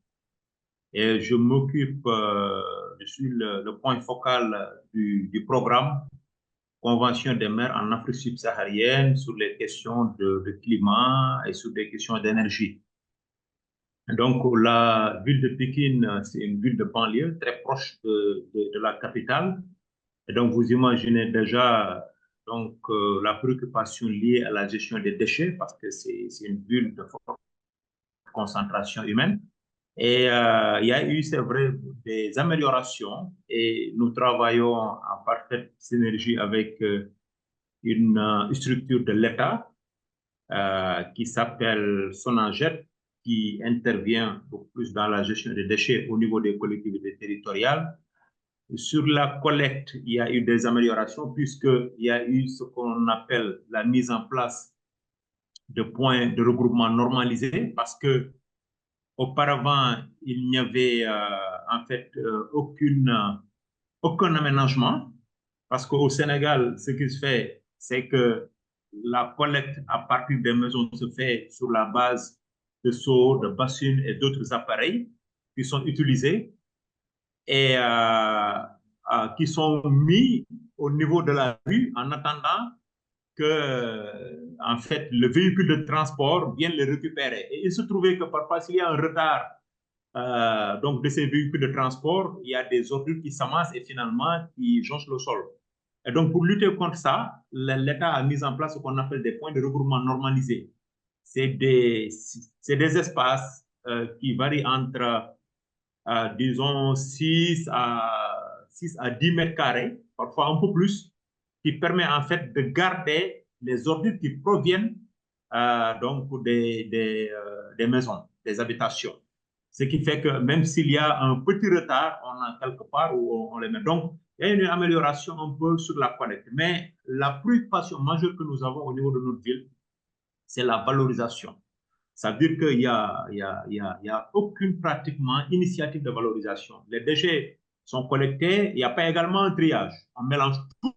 Speaker 5: et je m'occupe, je suis le point focal du programme Convention des maires en Afrique subsaharienne sur les questions de climat et sur des questions d'énergie. Donc, la ville de Pékin, c'est une ville de banlieue très proche de la capitale. Et donc, vous imaginez déjà donc, la préoccupation liée à la gestion des déchets parce que c'est une ville de forte concentration humaine. Et il y a eu, c'est vrai, des améliorations et nous travaillons en parfaite synergie avec une structure de l'État qui s'appelle Sonaget, qui intervient beaucoup plus dans la gestion des déchets au niveau des collectivités territoriales. Sur la collecte, il y a eu des améliorations puisqu'il y a eu ce qu'on appelle la mise en place de points de regroupement normalisés parce que auparavant, il n'y avait en fait aucun aménagement parce qu'au Sénégal, ce qui se fait, c'est que la collecte à partir des maisons se fait sur la base de seaux, de bassines et d'autres appareils qui sont utilisés et qui sont mis au niveau de la rue en attendant que, en fait, le véhicule de transport vienne les récupérer. Et il se trouvait que parfois, s'il y a un retard donc de ces véhicules de transport, il y a des ordures qui s'amassent et finalement qui jonchent le sol. Et donc, pour lutter contre ça, l'État a mis en place ce qu'on appelle des points de regroupement normalisés. C'est des espaces qui varient entre, disons, 6 à 10 mètres carrés, parfois un peu plus, qui permet en fait de garder les ordures qui proviennent donc des maisons, des habitations. Ce qui fait que même s'il y a un petit retard, on a quelque part où on les met. Donc, il y a une amélioration un peu sur la collecte. Mais la préoccupation majeure que nous avons au niveau de notre ville, c'est la valorisation. Ça veut dire qu'il n'y a aucune pratiquement initiative de valorisation. Les déchets sont collectés, il n'y a pas également un triage. On mélange tout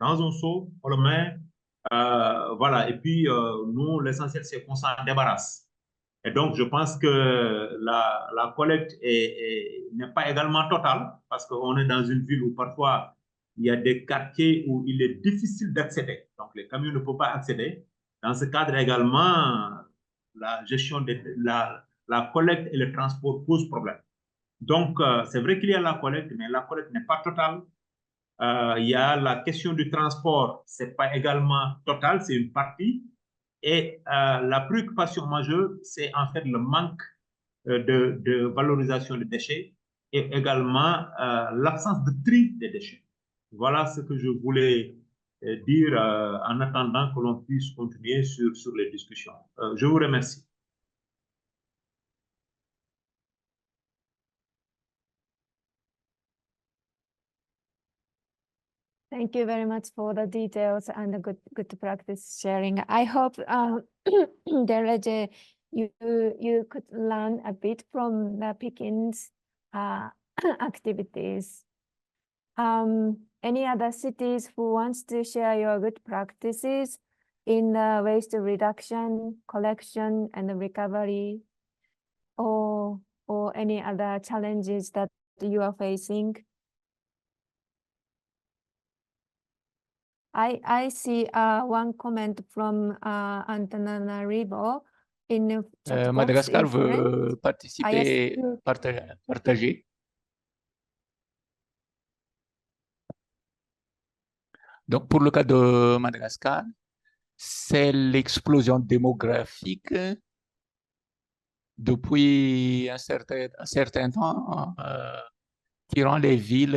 Speaker 5: dans un seau, on le met, voilà. Et puis, nous, l'essentiel, c'est qu'on s'en débarrasse. Et donc, je pense que la collecte n'est pas également totale parce qu'on est dans une ville où parfois il y a des quartiers où il est difficile d'accéder. Donc, les camions ne peuvent pas accéder. Dans ce cadre également, la gestion de la collecte et le transport posent problème. Donc, c'est vrai qu'il y a la collecte, mais la collecte n'est pas totale. Il y a la question du transport, ce n'est pas également total, c'est une partie. Et la préoccupation majeure, c'est en fait le manque de valorisation des déchets et également l'absence de tri des déchets. Voilà ce que je voulais dire en attendant que l'on puisse continuer sur les discussions. Je vous remercie.
Speaker 1: Thank you very much for the details and the good practice sharing. I hope, Deleje, you could learn a bit from the Pekin's activities. Any other cities who wants to share your good practices in the waste reduction, collection, and recovery, or any other challenges that you are facing? I see one comment from Antananarivo in the chat box.
Speaker 11: Madagascar veut participer, partager. Donc, pour le cas de Madagascar, c'est l'explosion démographique depuis un certain temps qui rend les villes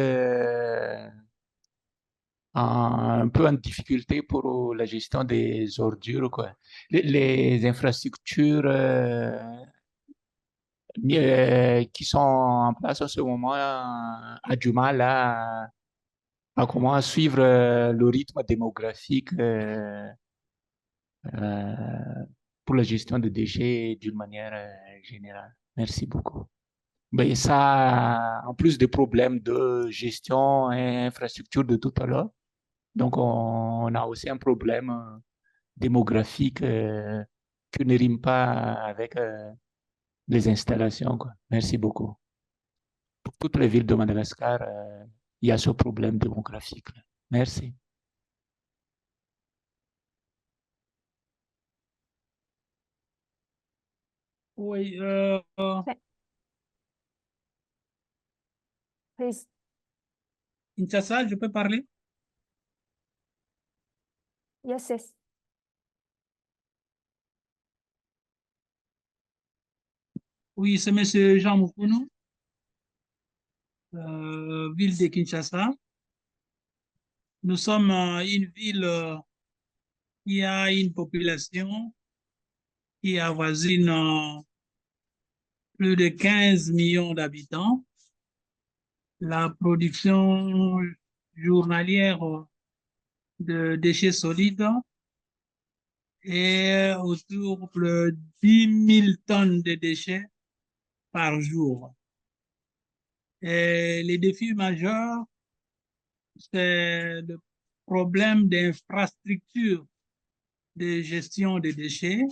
Speaker 11: un peu en difficulté pour la gestion des ordures, quoi. Les infrastructures qui sont en place en ce moment a du mal à comment suivre le rythme démographique pour la gestion des déchets d'une manière générale. Merci beaucoup. Ben, ça, en plus des problèmes de gestion et infrastructure de tout à l'heure, donc on a aussi un problème démographique qui ne rime pas avec les installations, quoi. Merci beaucoup. Pour toutes les villes de Madagascar, il y a ce problème démographique. Merci.
Speaker 18: Oui,
Speaker 1: Please.
Speaker 18: Kinshasa, je peux parler?
Speaker 1: Yes, yes.
Speaker 18: Oui, c'est M. Jean Moukonou, ville de Kinshasa. Nous sommes une ville qui a une population qui avoisine plus de 15 millions d'habitants. La production journalière de déchets solides est autour de 10 000 tonnes de déchets par jour. Et les défis majeurs, c'est le problème d'infrastructure de gestion des déchets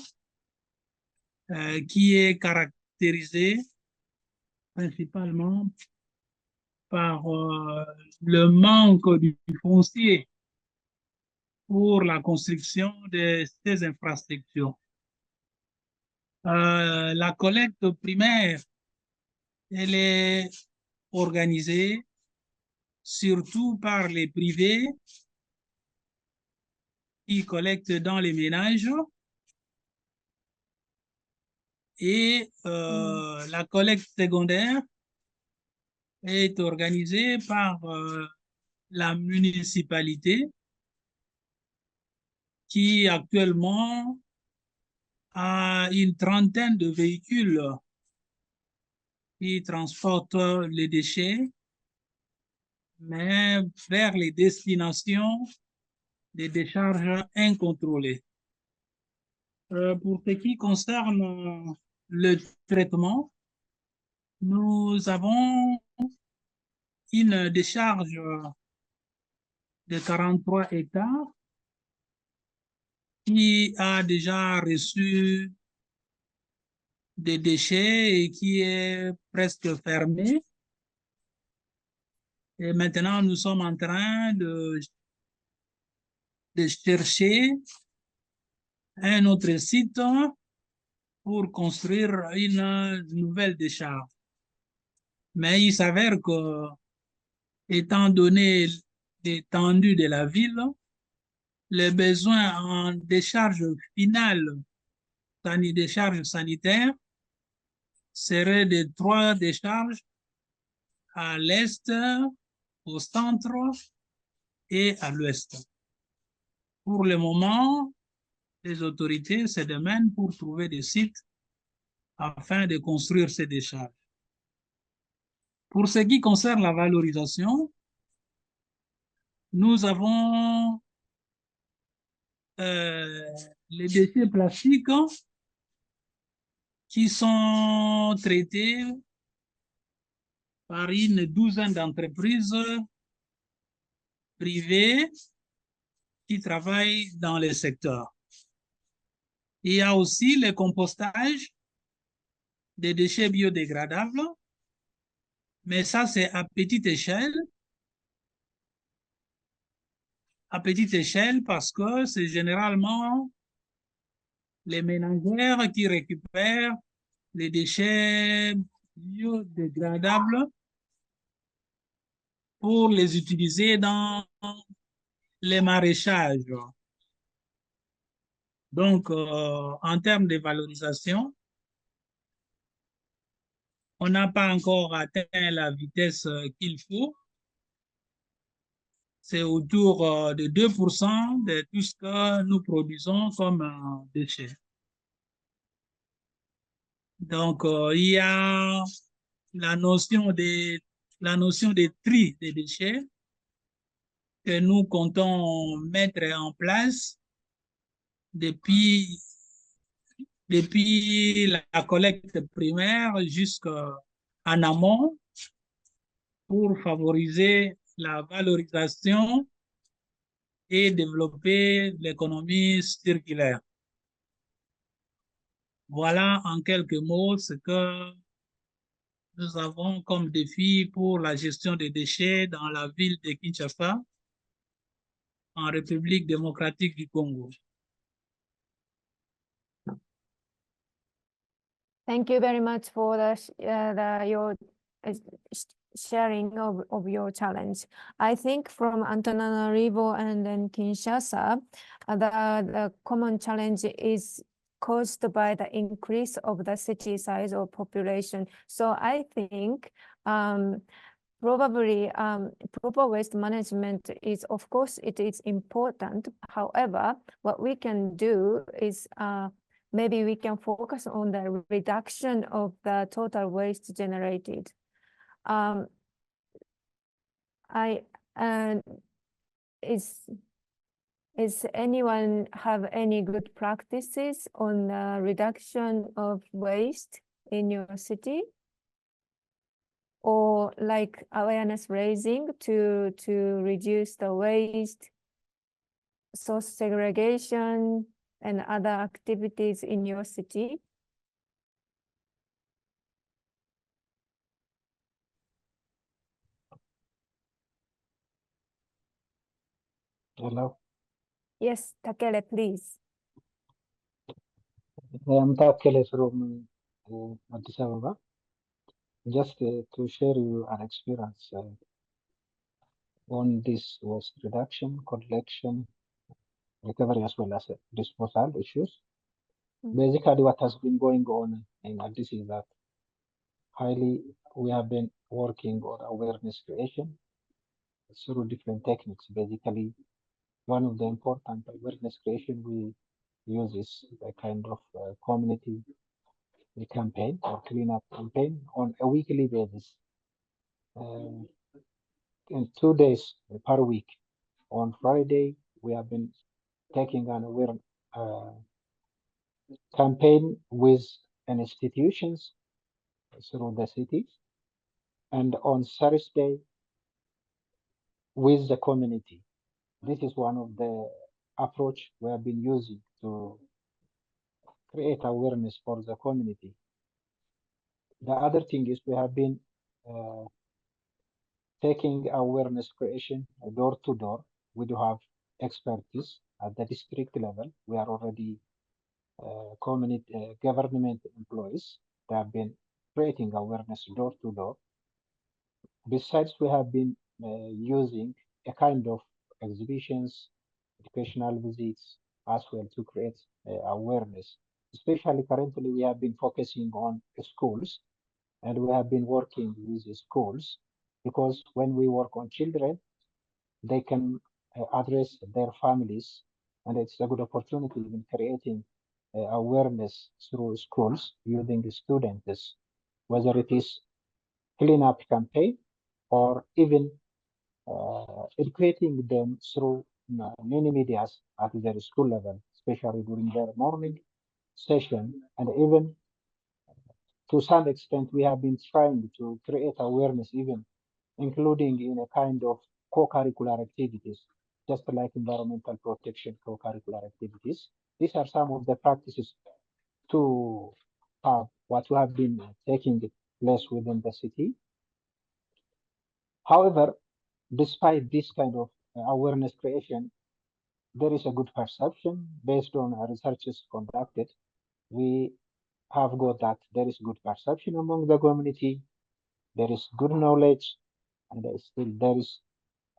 Speaker 18: qui est caractérisé principalement par le manque du foncier pour la construction de ces infrastructures. La collecte primaire, elle est organisée surtout par les privés qui collectent dans les ménages et la collecte secondaire est organisée par la municipalité qui actuellement a une trentaine de véhicules qui transportent les déchets, mais vers les destinations des décharges incontrôlées. Pour ce qui concerne le traitement, nous avons une décharge de 43 hectares qui a déjà reçu des déchets et qui est presque fermée. Et maintenant, nous sommes en train de chercher un autre site pour construire une nouvelle décharge. Mais il s'avère que, étant donné l'étendue de la ville, les besoins en décharge finale, décharge sanitaire, seraient de 3 décharges à l'est, au centre et à l'ouest. Pour le moment, les autorités se demandent pour trouver des sites afin de construire ces décharges. Pour ce qui concerne la valorisation, nous avons les déchets plastiques qui sont traités par une douzaine d'entreprises privées qui travaillent dans le secteur. Il y a aussi le compostage des déchets biodégradables, mais ça c'est à petite échelle. À petite échelle parce que c'est généralement les ménagères qui récupèrent les déchets biodégradables pour les utiliser dans les maraîchages. Donc, en termes de valorisation, on n'a pas encore atteint la vitesse qu'il faut. C'est autour de 2% de tout ce que nous produisons comme déchets. Donc, il y a la notion de tri des déchets que nous comptons mettre en place depuis la collecte primaire jusqu'en amont pour favoriser la valorisation et développer l'économie circulaire. Voilà en quelques mots ce que nous avons comme défi pour la gestion des déchets dans la ville de Kinshasa, en République démocratique du Congo.
Speaker 1: Thank you very much for your sharing of your challenge. I think from Antananarivo and then Kinshasa, the common challenge is caused by the increase of the city size or population. So I think probably proper waste management is, of course, it is important. However, what we can do is maybe we can focus on the reduction of the total waste generated. Is anyone have any good practices on the reduction of waste in your city? Or like awareness raising to reduce the waste, source segregation, and other activities in your city?
Speaker 19: Hello.
Speaker 1: Yes, Takele, please.
Speaker 19: I am Takele from Addis Ababa. Just to share you an experience on this waste reduction, collection, recovery, as well as disposal issues. Basically, what has been going on in Addis is that we have been working on awareness creation through different techniques. Basically, one of the important awareness creation we use is a kind of community campaign or cleanup campaign on a weekly basis. In 2 days per week. On Friday, we have been taking an awareness campaign with institutions through the cities, and on Thursday with the community. This is one of the approach we have been using to create awareness for the community. The other thing is we have been taking awareness creation door to door. We do have expertise at the district level. We are already community government employees that have been creating awareness door to door. Besides, we have been using a kind of exhibitions, educational visits as well to create awareness. Especially currently, we have been focusing on schools, and we have been working with the schools because when we work on children, they can address their families, and it's a good opportunity in creating awareness through schools using the students, whether it is cleanup campaign or even educating them through many medias at their school level, especially during their morning session. And even to some extent, we have been trying to create awareness, even including in a kind of co-curricular activities, just like environmental protection co-curricular activities. These are some of the practices to have what we have been taking place within the city. However, despite this kind of awareness creation, there is a good perception based on researches conducted. We have got that there is good perception among the community, there is good knowledge, and there is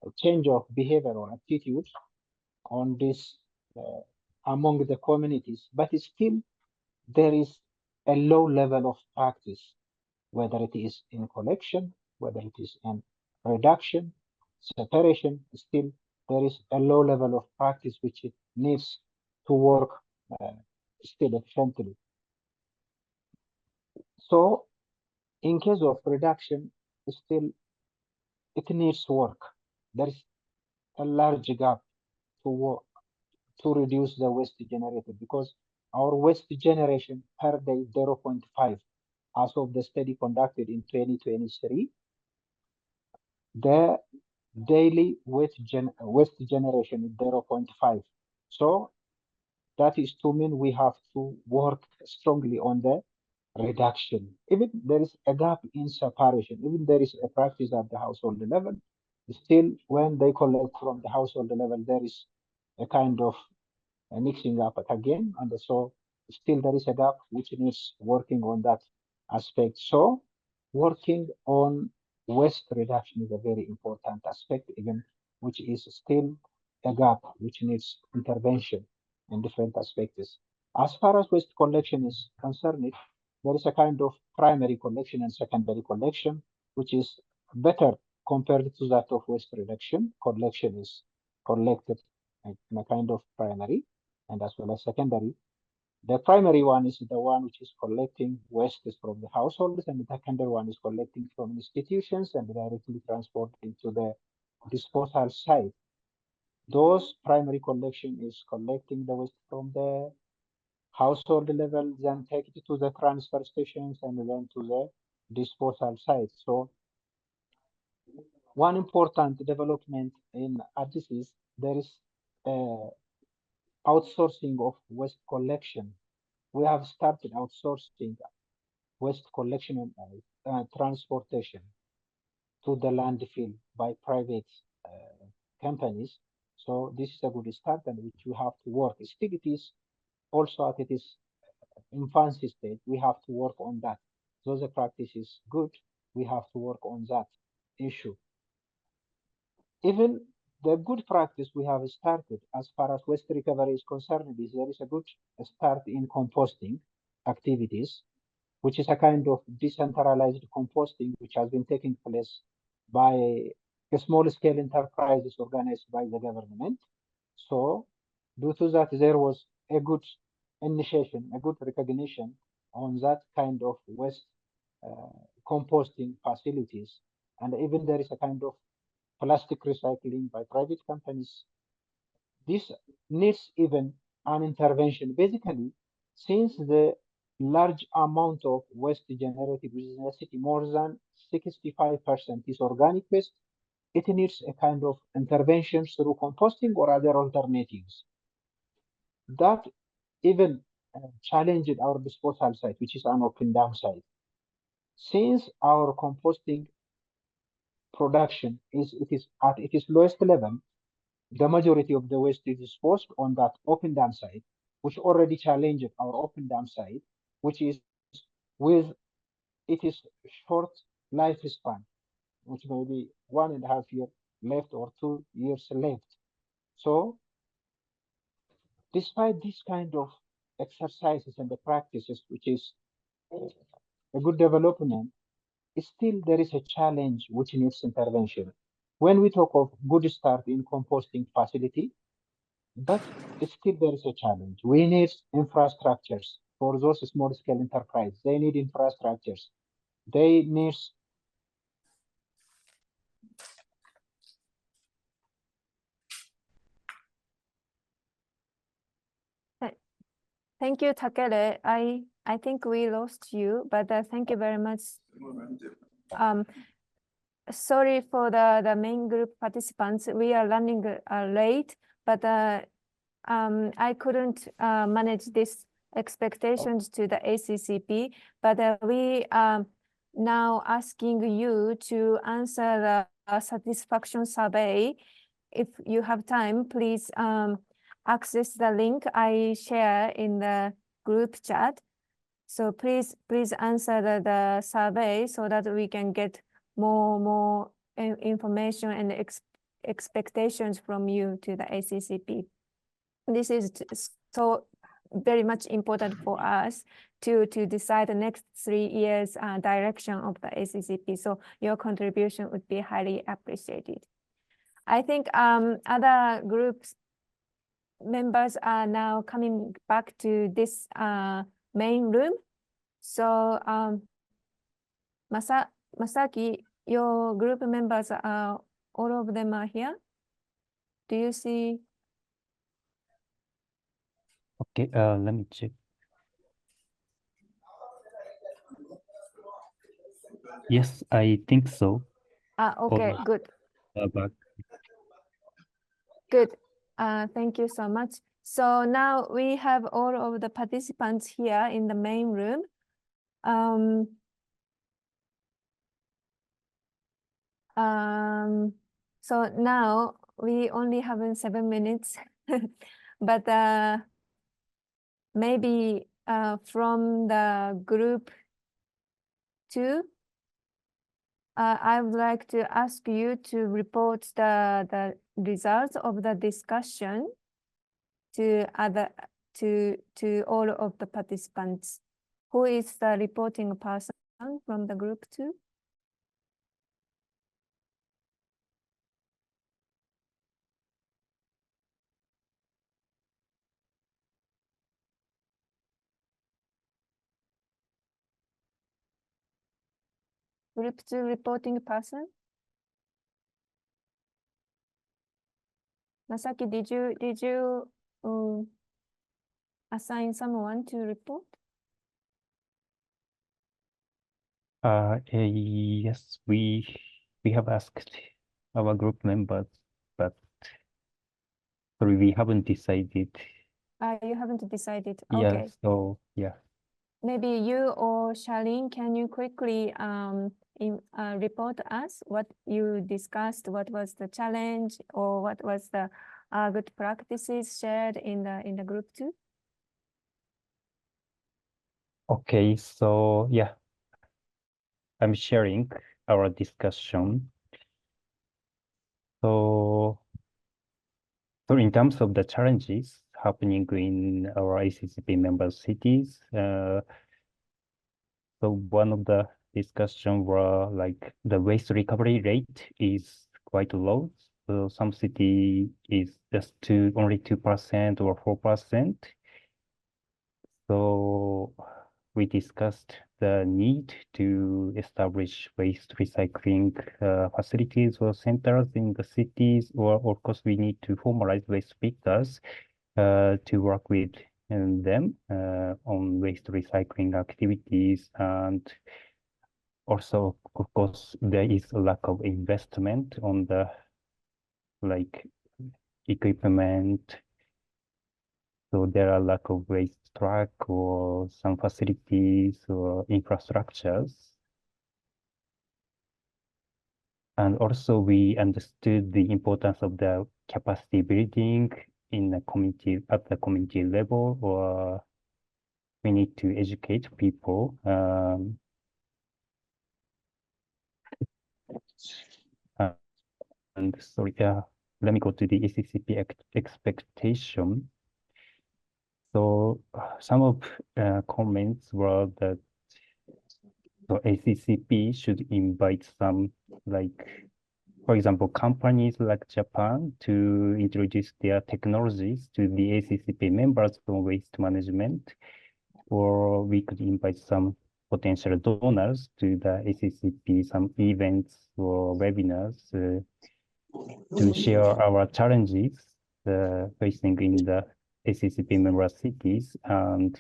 Speaker 19: a change of behavior or attitude on this among the communities, but still there is a low level of practice, whether it is in collection, whether it is in reduction, separation. Still there is a low level of practice which it needs to work still efficiently. So in case of reduction, still it needs work. There is a large gap to reduce the waste generated, because our waste generation per day 0.5 as of the study conducted in 2023. The daily waste generation is 0.5. So that is to mean we have to work strongly on the reduction. Even there is a gap in separation, even there is a practice at the household level, still when they collect from the household level, there is a kind of a mixing up again, and so still there is a gap which needs working on that aspect. So working on waste reduction is a very important aspect, even which is still a gap which needs intervention in different aspects. As far as waste collection is concerned, there is a kind of primary collection and secondary collection, which is better compared to that of waste reduction. Collection is collected in a kind of primary and as well as secondary. The primary one is the one which is collecting waste from the households, and the secondary one is collecting from institutions and directly transporting to the disposal site. Those primary collection is collecting the waste from the household level, then take it to the transfer stations and then to the disposal site. So one important development in Addis is there is outsourcing of waste collection. We have started outsourcing waste collection and transportation to the landfill by private companies. So this is a good start, and which we have to work. Still, it is also at its infancy stage. We have to work on that. So the practice is good. We have to work on that issue. Even the good practice we have started as far as waste recovery is concerned is there is a good start in composting activities, which is a kind of decentralized composting which has been taking place by a small-scale enterprises organized by the government. So due to that, there was a good initiation, a good recognition on that kind of waste composting facilities. And even there is a kind of plastic recycling by private companies. This needs even an intervention. Basically, since the large amount of waste generated within the city, more than 65% is organic waste, it needs a kind of intervention through composting or other alternatives. That even challenged our disposal site, which is an open dam site. Since our composting production is at its lowest level, the majority of the waste is disposed on that open dam site, which already challenged our open dam site, which is with its short lifespan, which may be 1.5 years left or 2 years left. So despite this kind of exercises and the practices, which is a good development, still there is a challenge which needs intervention. When we talk of good start in composting facility, but still there is a challenge. We need infrastructures for those small scale enterprises. They need infrastructures. They need
Speaker 1: Thank you, Takele. I think we lost you, but thank you very much. Sorry for the main group participants. We are running late, but I couldn't manage these expectations to the ACCP, but we are now asking you to answer the satisfaction survey. If you have time, please access the link I share in the group chat. So please answer the survey so that we can get more information and expectations from you to the ACCP. This is so very much important for us to decide the next 3 years direction of the ACCP. So your contribution would be highly appreciated. I think other groups members are now coming back to this main room. So Masaki, your group members are, all of them are here? Do you see?
Speaker 2: Okay, let me check. Yes, I think so.
Speaker 1: Okay,
Speaker 2: All
Speaker 1: good.
Speaker 2: back.
Speaker 1: Good. Thank you so much. So now we have all of the participants here in the main room. So now we only have 7 minutes, but maybe from the group 2, I would like to ask you to report the results of the discussion to all of the participants. Who is the reporting person from the group 2? Group 2 reporting person? Masaki, did you assign someone to report?
Speaker 2: Yes, we have asked our group members, but sorry, we haven't decided.
Speaker 1: You haven't decided.
Speaker 2: Yeah,
Speaker 1: Okay.
Speaker 2: so yeah.
Speaker 1: Maybe you or Charlene, can you quickly report us what you discussed? What was the challenge, or what was the good practices shared in the group 2?
Speaker 2: Okay, so yeah, I'm sharing our discussion. So in terms of the challenges happening in our ACCP member cities, so one of the discussion were like the waste recovery rate is quite low. So some city is just only 2% or 4%. So we discussed the need to establish waste recycling facilities or centers in the cities, or of course we need to formalize waste pickers to work with them on waste recycling activities. And also, of course, there is a lack of investment on the like equipment. So there are lack of waste truck or some facilities or infrastructures. And also we understood the importance of the capacity building in the community, at the community level, or we need to educate people. And sorry, let me go to the ACCP expectation. So some of comments were that so ACCP should invite some, like, for example, companies like Japan to introduce their technologies to the ACCP members for waste management, or we could invite some potential donors to the ACCP, some events or webinars to share our challenges facing in the ACCP member cities, and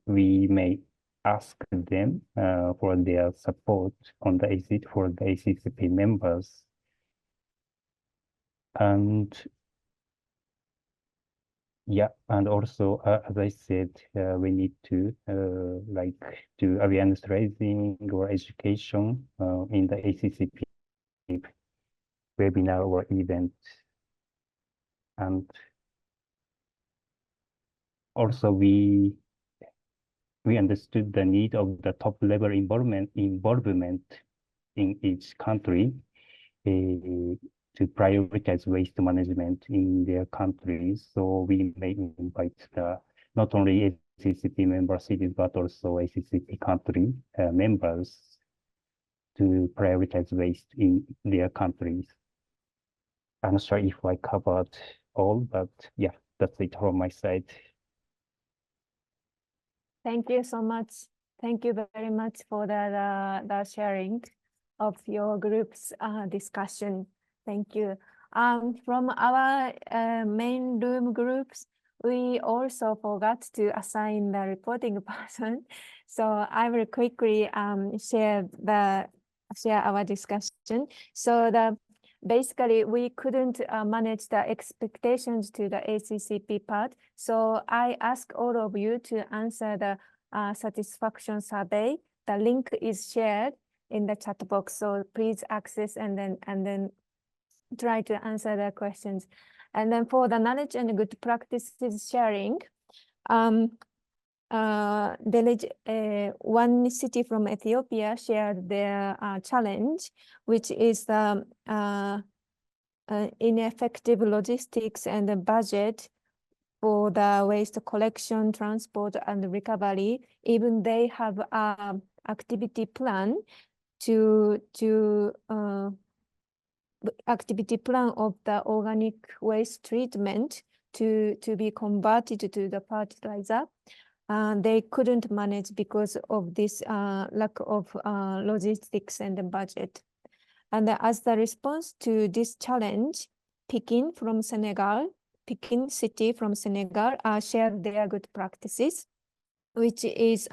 Speaker 2: we may ask them for their support on the for the ACCP members. And yeah, and also, as I said, we need to like do awareness raising or education in the ACCP webinar or event. And also we understood the need of the top level involvement in each country to prioritize waste management in their countries. So we may invite not only ACCP member cities, but also ACCP country members to prioritize waste in their countries. I'm not sure if I covered all, but yeah, that's it from my side.
Speaker 1: Thank you so much. Thank you very much for the sharing of your group's discussion. Thank you. From our main room groups, we also forgot to assign the reporting person. So I will quickly share our discussion. So basically, we couldn't manage the expectations to the ACCP part. So I ask all of you to answer the satisfaction survey. The link is shared in the chat box. So please access and then try to answer the questions. And then for the knowledge and good practices sharing, one city from Ethiopia shared their challenge, which is the ineffective logistics and the budget for the waste collection, transport, and recovery. Even they have an activity plan of the organic waste treatment to be converted to the fertilizer. They couldn't manage because of this lack of logistics and the budget. And as the response to this challenge, Pekin city from Senegal shared their good practices, which is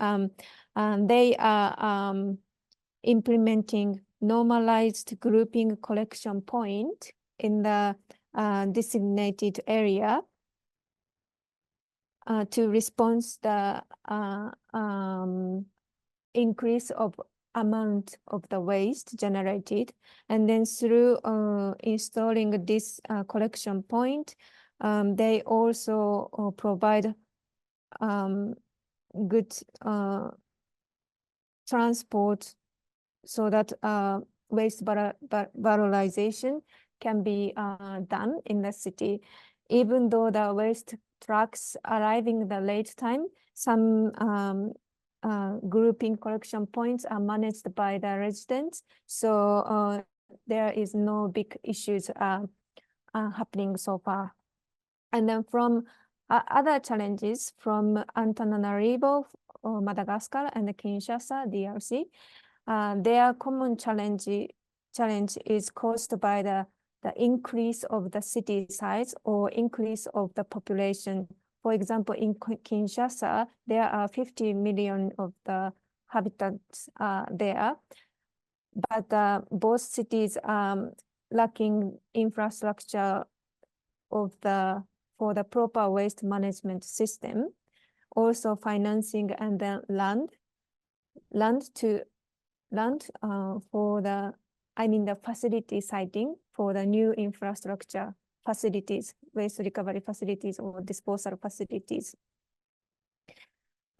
Speaker 1: they are implementing normalized grouping collection point in the designated area to respond the increase of amount of the waste generated. And then through installing this collection point, they also provide good transport so that waste valorization can be done in the city. Even though the waste trucks arriving the late time, some grouping collection points are managed by the residents. So there is no big issues happening so far. And then from other challenges from Antananarivo, Madagascar, and Kinshasa, DRC, their common challenge is caused by the increase of the city size or increase of the population. For example, in Kinshasa, there are 50 million of the habitants there, but both cities lacking infrastructure for the proper waste management system, also financing and then land for the facility siting for the new infrastructure facilities, waste recovery facilities or disposal facilities.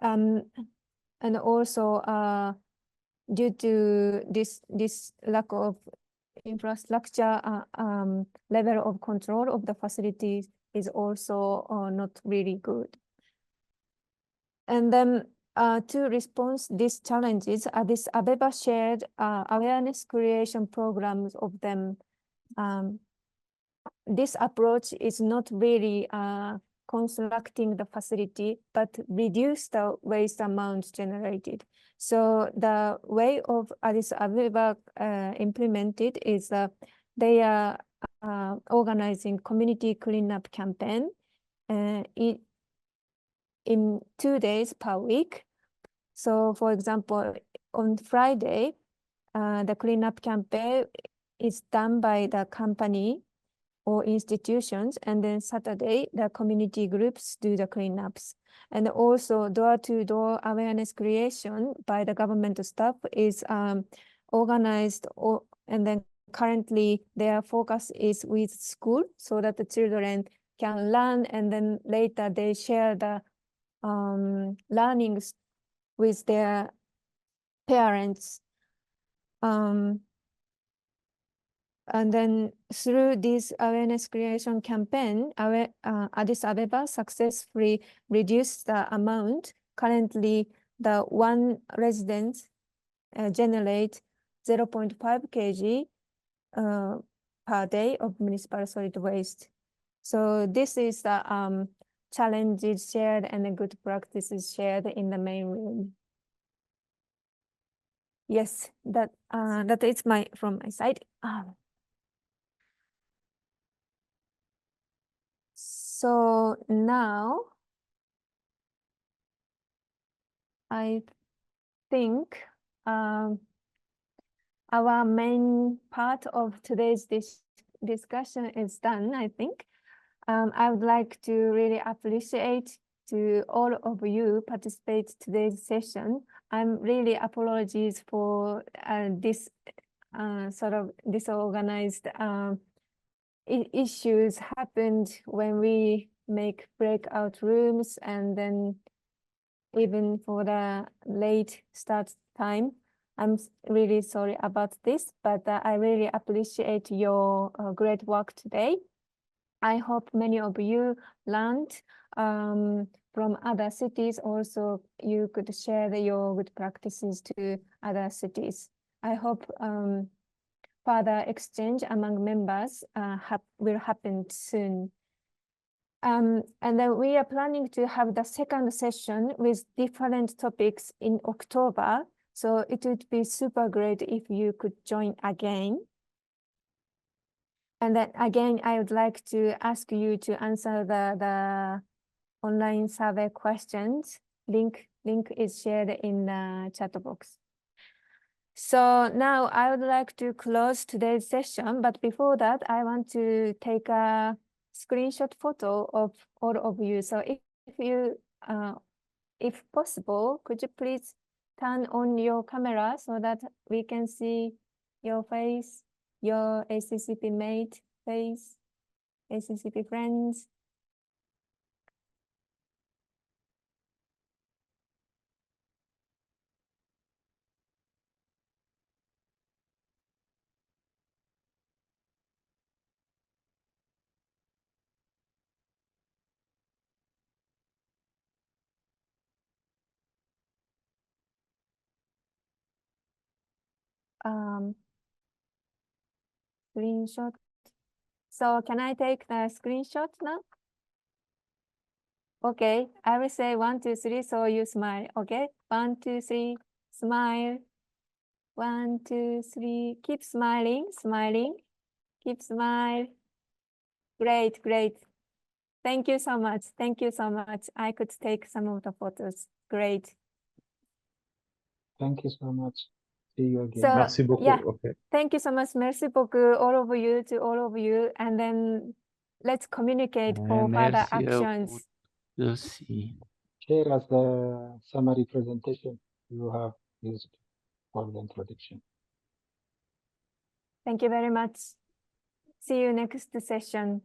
Speaker 1: And also due to this lack of infrastructure, level of control of the facilities is also not really good. And then to respond to these challenges, Addis Ababa shared awareness creation programs of them. This approach is not really constructing the facility, but reduce the waste amount generated. So the way of Addis Ababa implemented is they are organizing community cleanup campaign in 2 days per week. So for example, on Friday, the cleanup campaign is done by the company or institutions, and then Saturday, the community groups do the cleanups. And also door-to-door awareness creation by the government staff is organized, and then currently their focus is with school so that the children can learn, and then later they share the learnings with their parents. And then through this awareness creation campaign, Addis Ababa successfully reduced the amount. Currently, the one resident generates 0.5 kg per day of municipal solid waste. So this is the challenges shared and the good practices shared in the main room. Yes, that is from my side. So now I think our main part of today's discussion is done, I think. I would like to really appreciate to all of you participate today's session. I'm really apologies for this sort of disorganized issues happened when we make breakout rooms, and then even for the late start time. I'm really sorry about this, but I really appreciate your great work today. I hope many of you learned from other cities. Also, you could share your good practices to other cities. I hope further exchange among members will happen soon. And then we are planning to have the second session with different topics in October. So it would be super great if you could join again. And then again, I would like to ask you to answer the online survey questions. Link is shared in the chat box. So now I would like to close today's session, but before that, I want to take a screenshot photo of all of you. So if possible, could you please turn on your camera so that we can see your face, your ACCP mate face, ACCP friends. Screenshot. So can I take the screenshot now? Okay, I will say 1, 2, 3, so you smile. Okay, 1, 2, 3, smile. 1, 2, 3, keep smiling, keep smile. Great, great. Thank you so much. Thank you so much. I could take some of the photos. Great.
Speaker 19: Thank you so much. See you again.
Speaker 1: So,
Speaker 4: Merci beaucoup.
Speaker 1: yeah,
Speaker 4: Okay.
Speaker 1: thank you so much. Merci beaucoup, all of you, to all of you. And then let's communicate for further
Speaker 11: Merci à vous
Speaker 1: actions.
Speaker 11: aussi.
Speaker 19: Share as the summary presentation you have used for the introduction.
Speaker 1: Thank you very much. See you next session.